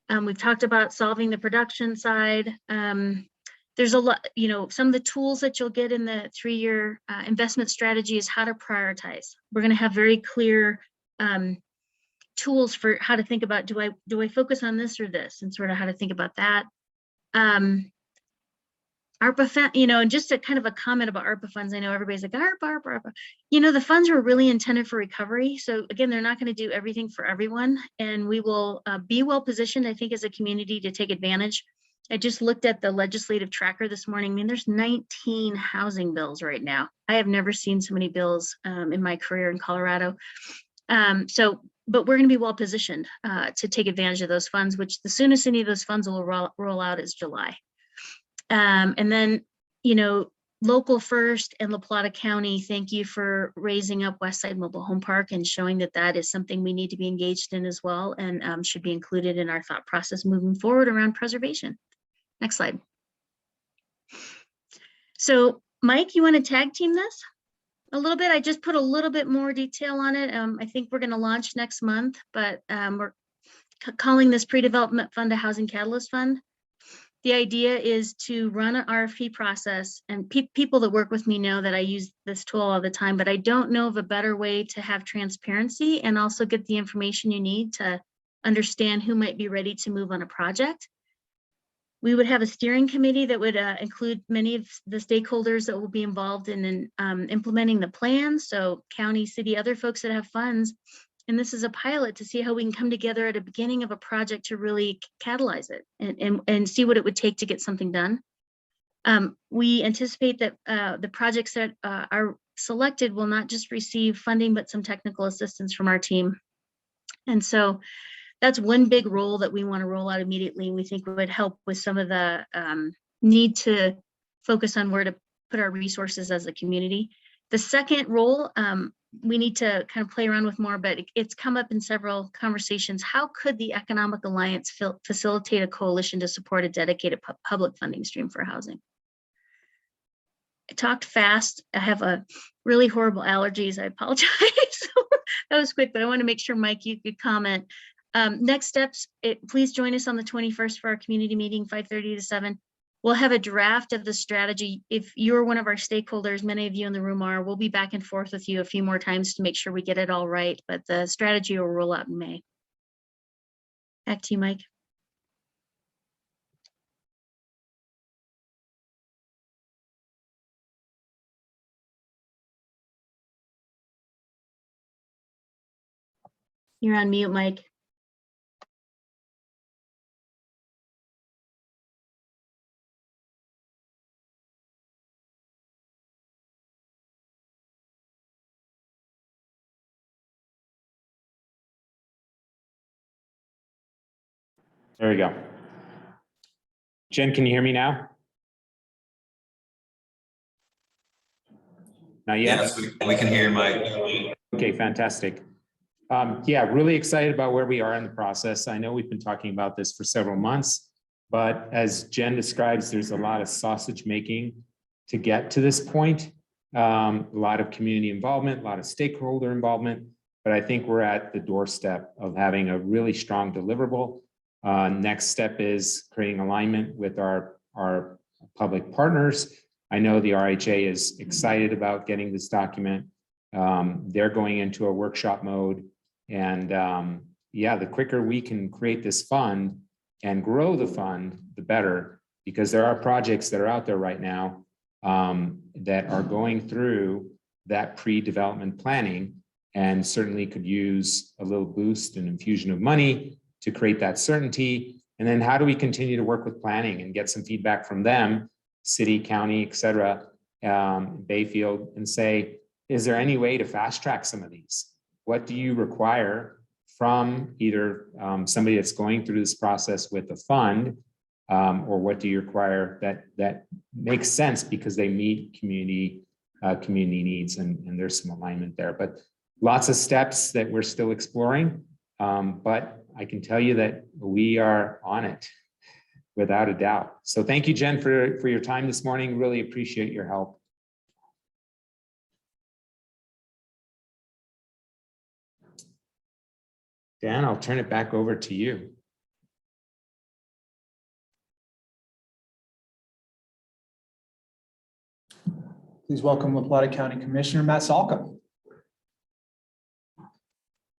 We've talked about solving the production side. There's a lot, you know, some of the tools that you'll get in the 3-year investment strategy is how to prioritize. We're going to have very clear tools for how to think about, do I focus on this or this, and sort of how to think about that. ARPA, you know, and just a kind of a comment about ARPA funds. I know everybody's like, ARPA. You know, the funds were really intended for recovery. So again, they're not going to do everything for everyone. And we will be well positioned, I think, as a community to take advantage. I just looked at the legislative tracker this morning. I mean, there's 19 housing bills right now. I have never seen so many bills in my career in Colorado. But we're going to be well positioned to take advantage of those funds, which the soonest any of those funds will roll out is July. And then, you know, Local First and La Plata County, thank you for raising up Westside Mobile Home Park and showing that that is something we need to be engaged in as well, and should be included in our thought process moving forward around preservation. Next slide. So Mike, you want to tag team this a little bit? I just put a little bit more detail on it. I think we're going to launch next month, but we're calling this Pre-Development Fund a Housing Catalyst Fund. The idea is to run an RFP process, and people that work with me know that I use this tool all the time, but I don't know of a better way to have transparency and also get the information you need to understand who might be ready to move on a project. We would have a steering committee that would include many of the stakeholders that will be involved in implementing the plan. So county, city, other folks that have funds. And this is a pilot to see how we can come together at a beginning of a project to really catalyze it and see what it would take to get something done. We anticipate that the projects that are selected will not just receive funding, but some technical assistance from our team. And so that's one big role that we want to roll out immediately. And we think would help with some of the need to focus on where to put our resources as a community. The second role, we need to kind of play around with more, but it's come up in several conversations. How could the Economic Alliance facilitate a coalition to support a dedicated public funding stream for housing? I talked fast. I have a really horrible allergies. I apologize. That was quick, but I want to make sure, Mike, you could comment. Next steps, please join us on the 21st for our community meeting, 5:30 to 7. We'll have a draft of the strategy. If you're one of our stakeholders, many of you in the room are, we'll be back and forth with you a few more times to make sure we get it all right, but the strategy will roll out in May. Back to you, Mike. You're on mute, Mike. There we go. Jen, can you hear me now? Not yet? Yes, we can hear you, Mike. Okay, fantastic. Yeah, really excited about where we are in the process. I know we've been talking about this for several months, but as Jen describes, there's a lot of sausage making to get to this point. A lot of community involvement, a lot of stakeholder involvement, but I think we're at the doorstep of having a really strong deliverable. Next step is creating alignment with our public partners. I know the RHA is excited about getting this document. They're going into a workshop mode. And yeah, the quicker we can create this fund and grow the fund, the better, because there are projects that are out there right now that are going through that pre-development planning and certainly could use a little boost and infusion of money to create that certainty. And then how do we continue to work with planning and get some feedback from them, city, county, et cetera, Bayfield, and say, is there any way to fast track some of these? What do you require from either somebody that's going through this process with a fund, or what do you require that makes sense because they meet community needs, and there's some alignment there. But lots of steps that we're still exploring, but I can tell you that we are on it without a doubt. So thank you, Jen, for your time this morning. Really appreciate your help. Dan, I'll turn it back over to you. Please welcome La Plata County Commissioner Matt Salka.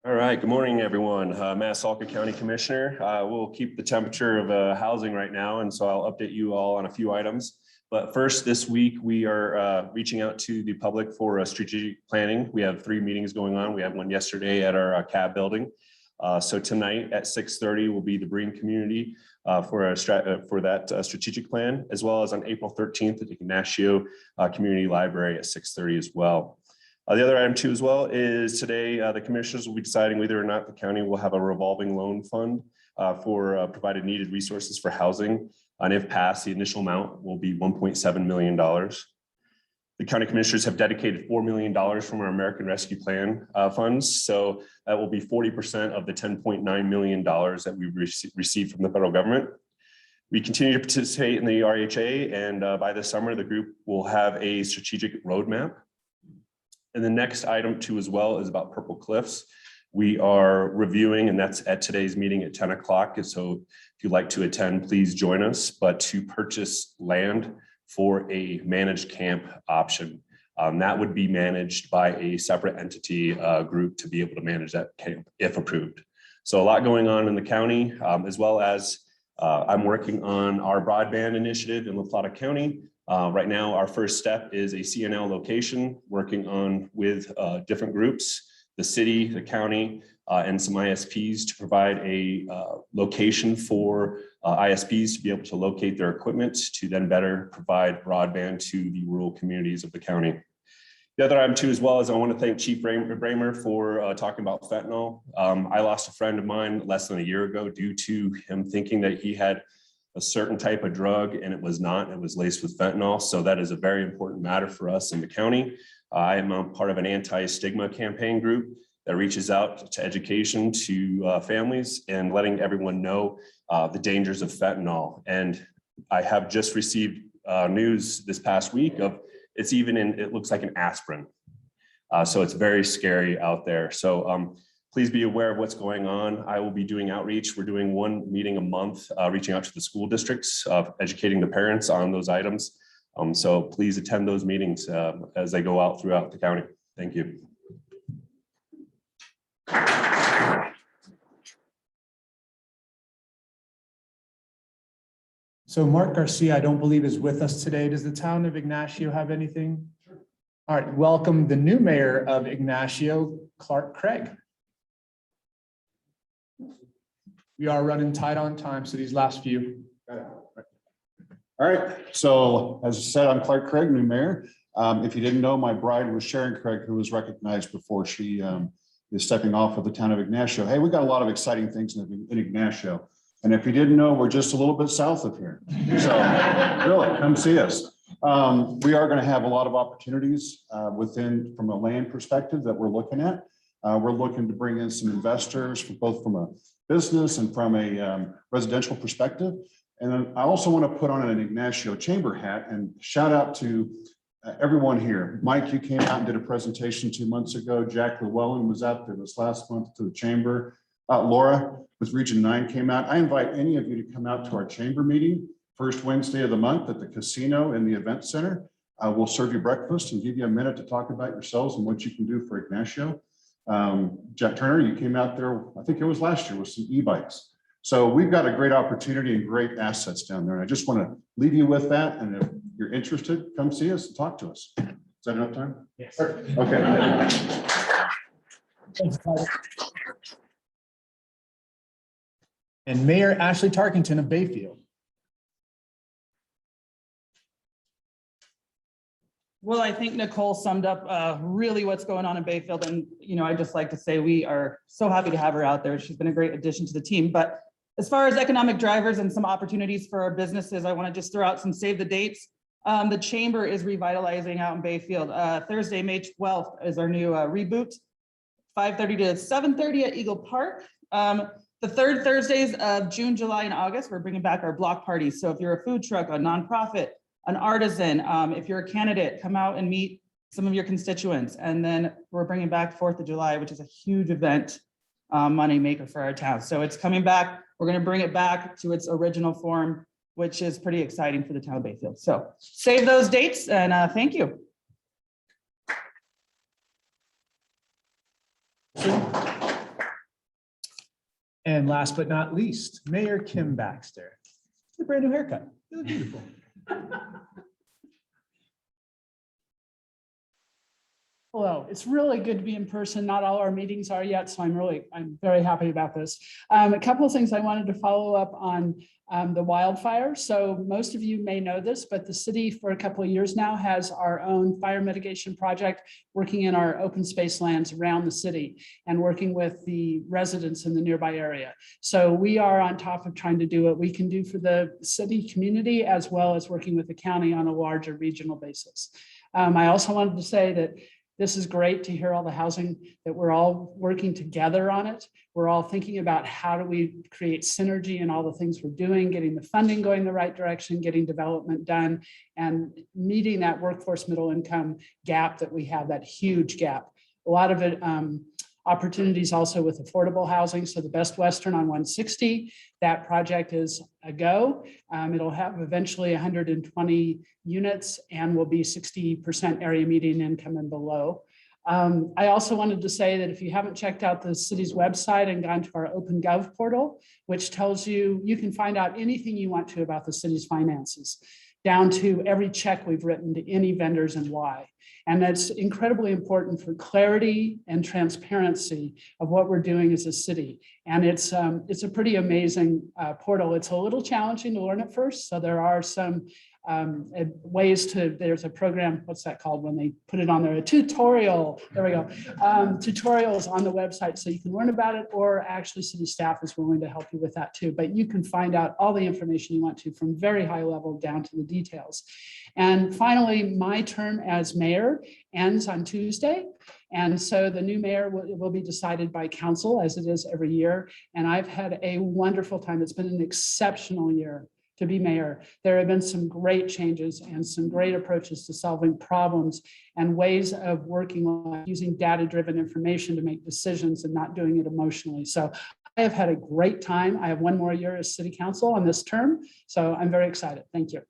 All right, good morning, everyone. Matt Salka, County Commissioner. We'll keep the temperature of housing right now, and so I'll update you all on a few items. But first, this week, we are reaching out to the public for strategic planning. We have 3 meetings going on. We had one yesterday at our CAB building. So tonight at 6:30 will be the Bream community for that strategic plan, as well as on April 13th at the Ignacio Community Library at 6:30 as well. The other item too as well is today the commissioners will be deciding whether or not the county will have a revolving loan fund for provided needed resources for housing. And if passed, the initial amount will be $1.7 million. The county commissioners have dedicated $4 million from our American Rescue Plan funds. So that will be 40% of the $10.9 million that we received from the federal government. We continue to participate in the RHA, and by this summer, the group will have a strategic roadmap. And the next item too as well is about Purple Cliffs. We are reviewing, and that's at today's meeting at 10 o'clock. And so if you'd like to attend, please join us, but to purchase land for a managed camp option. That would be managed by a separate entity group to be able to manage that camp if approved. So a lot going on in the county, as well as I'm working on our broadband initiative in La Plata County. Right now, our first step is a CNL location, working on with different groups, the city, the county, and some ISPs to provide a location for ISPs to be able to locate their equipment to then better provide broadband to the rural communities of the county. The other item too, as well, is I want to thank Chief Bramer for talking about fentanyl. I lost a friend of mine less than a year ago due to him thinking that he had a certain type of drug, and it was not. It was laced with fentanyl. So that is a very important matter for us in the county. I am a part of an anti-stigma campaign group that reaches out to education to families and letting everyone know the dangers of fentanyl. And I have just received news this past week of it's even in, it looks like an aspirin. So it's very scary out there. So please be aware of what's going on. I will be doing outreach. We're doing 1 meeting a month, reaching out to the school districts, educating the parents on those items. So please attend those meetings as they go out throughout the county. Thank you. So Mark Garcia, I don't believe is with us today. Does the town of Ignacio have anything? Sure. All right, welcome the new mayor of Ignacio, Clark Craig. We are running tight on time, so these last few. All right, so as I said, I'm Clark Craig, new mayor. If you didn't know, my bride was Sharon Craig, who was recognized before she is stepping off of the town of Ignacio. Hey, we got a lot of exciting things in Ignacio. And if you didn't know, we're just a little bit south of here. So really, come see us. We are going to have a lot of opportunities from a land perspective that we're looking at. We're looking to bring in some investors, both from a business and from a residential perspective. And then I also want to put on an Ignacio Chamber hat and shout out to everyone here. Mike, you came out and did a presentation 2 months ago. Jack Llewellyn was out there this last month to the chamber. Laura with Region 9 came out. I invite any of you to come out to our chamber meeting, first Wednesday of the month at the casino in the event center. We'll serve you breakfast and give you a minute to talk about yourselves and what you can do for Ignacio. Jack Turner, you came out there, I think it was last year, with some e-bikes. So we've got a great opportunity and great assets down there. And I just want to leave you with that. And if you're interested, come see us and talk to us. Is that enough time? Yes. Okay. Thanks, Tyler. And Mayor Ashley Tarkington of Bayfield. Well, I think Nicole summed up really what's going on in Bayfield. And, I'd just like to say we are so happy to have her out there. She's been a great addition to the team. But as far as economic drivers and some opportunities for our businesses, I want to just throw out some save the dates. The chamber is revitalizing out in Bayfield. Thursday, May 12th is our new reboot, 5:30 to 7:30 at Eagle Park. The third Thursdays of June, July, and August, we're bringing back our block parties. So if you're a food truck, a nonprofit, an artisan, if you're a candidate, come out and meet some of your constituents. And then we're bringing back 4th of July, which is a huge event, money maker for our town. So it's coming back. We're going to bring it back to its original form, which is pretty exciting for the town of Bayfield. So save those dates and thank you. And last but not least, Mayor Kim Baxter. A brand new haircut. You look beautiful. Hello, it's really good to be in person. Not all our meetings are yet, so I'm very happy about this. A couple of things I wanted to follow up on the wildfire. So most of you may know this, but the city for a couple of years now has our own fire mitigation project working in our open space lands around the city and working with the residents in the nearby area. So we are on top of trying to do what we can do for the city community, as well as working with the county on a larger regional basis. I also wanted to say that this is great to hear all the housing, that we're all working together on it. We're all thinking about how do we create synergy in all the things we're doing, getting the funding going the right direction, getting development done, and meeting that workforce middle income gap that we have, that huge gap. A lot of it, opportunities also with affordable housing. So the Best Western on 160, that project is a go. It'll have eventually 120 units and will be 60% area median income and below. I also wanted to say that if you haven't checked out the city's website and gone to our OpenGov portal, which tells you, you can find out anything you want to about the city's finances, down to every check we've written to any vendors and why. And that's incredibly important for clarity and transparency of what we're doing as a city. And it's a pretty amazing portal. It's a little challenging to learn at first. So there are some ways to, there's a program, what's that called when they put it on there, a tutorial, there we go, tutorials on the website so you can learn about it, or actually city staff is willing to help you with that too. But you can find out all the information you want to from very high level down to the details. And finally, my term as mayor ends on Tuesday. And so the new mayor will be decided by council, as it is every year. And I've had a wonderful time. It's been an exceptional year to be mayor. There have been some great changes and some great approaches to solving problems and ways of working on using data-driven information to make decisions and not doing it emotionally. So I have had a great time. I have one more year as city council on this term. So I'm very excited. Thank you.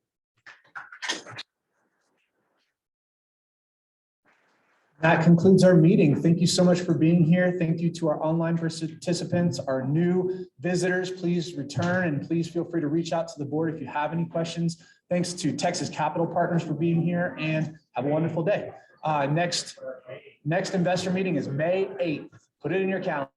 That concludes our meeting. Thank you so much for being here. Thank you to our online participants, our new visitors. Please return and please feel free to reach out to the board if you have any questions. Thanks to Texas Capital Partners for being here, and have a wonderful day. Next investor meeting is May 8th. Put it in your calendar.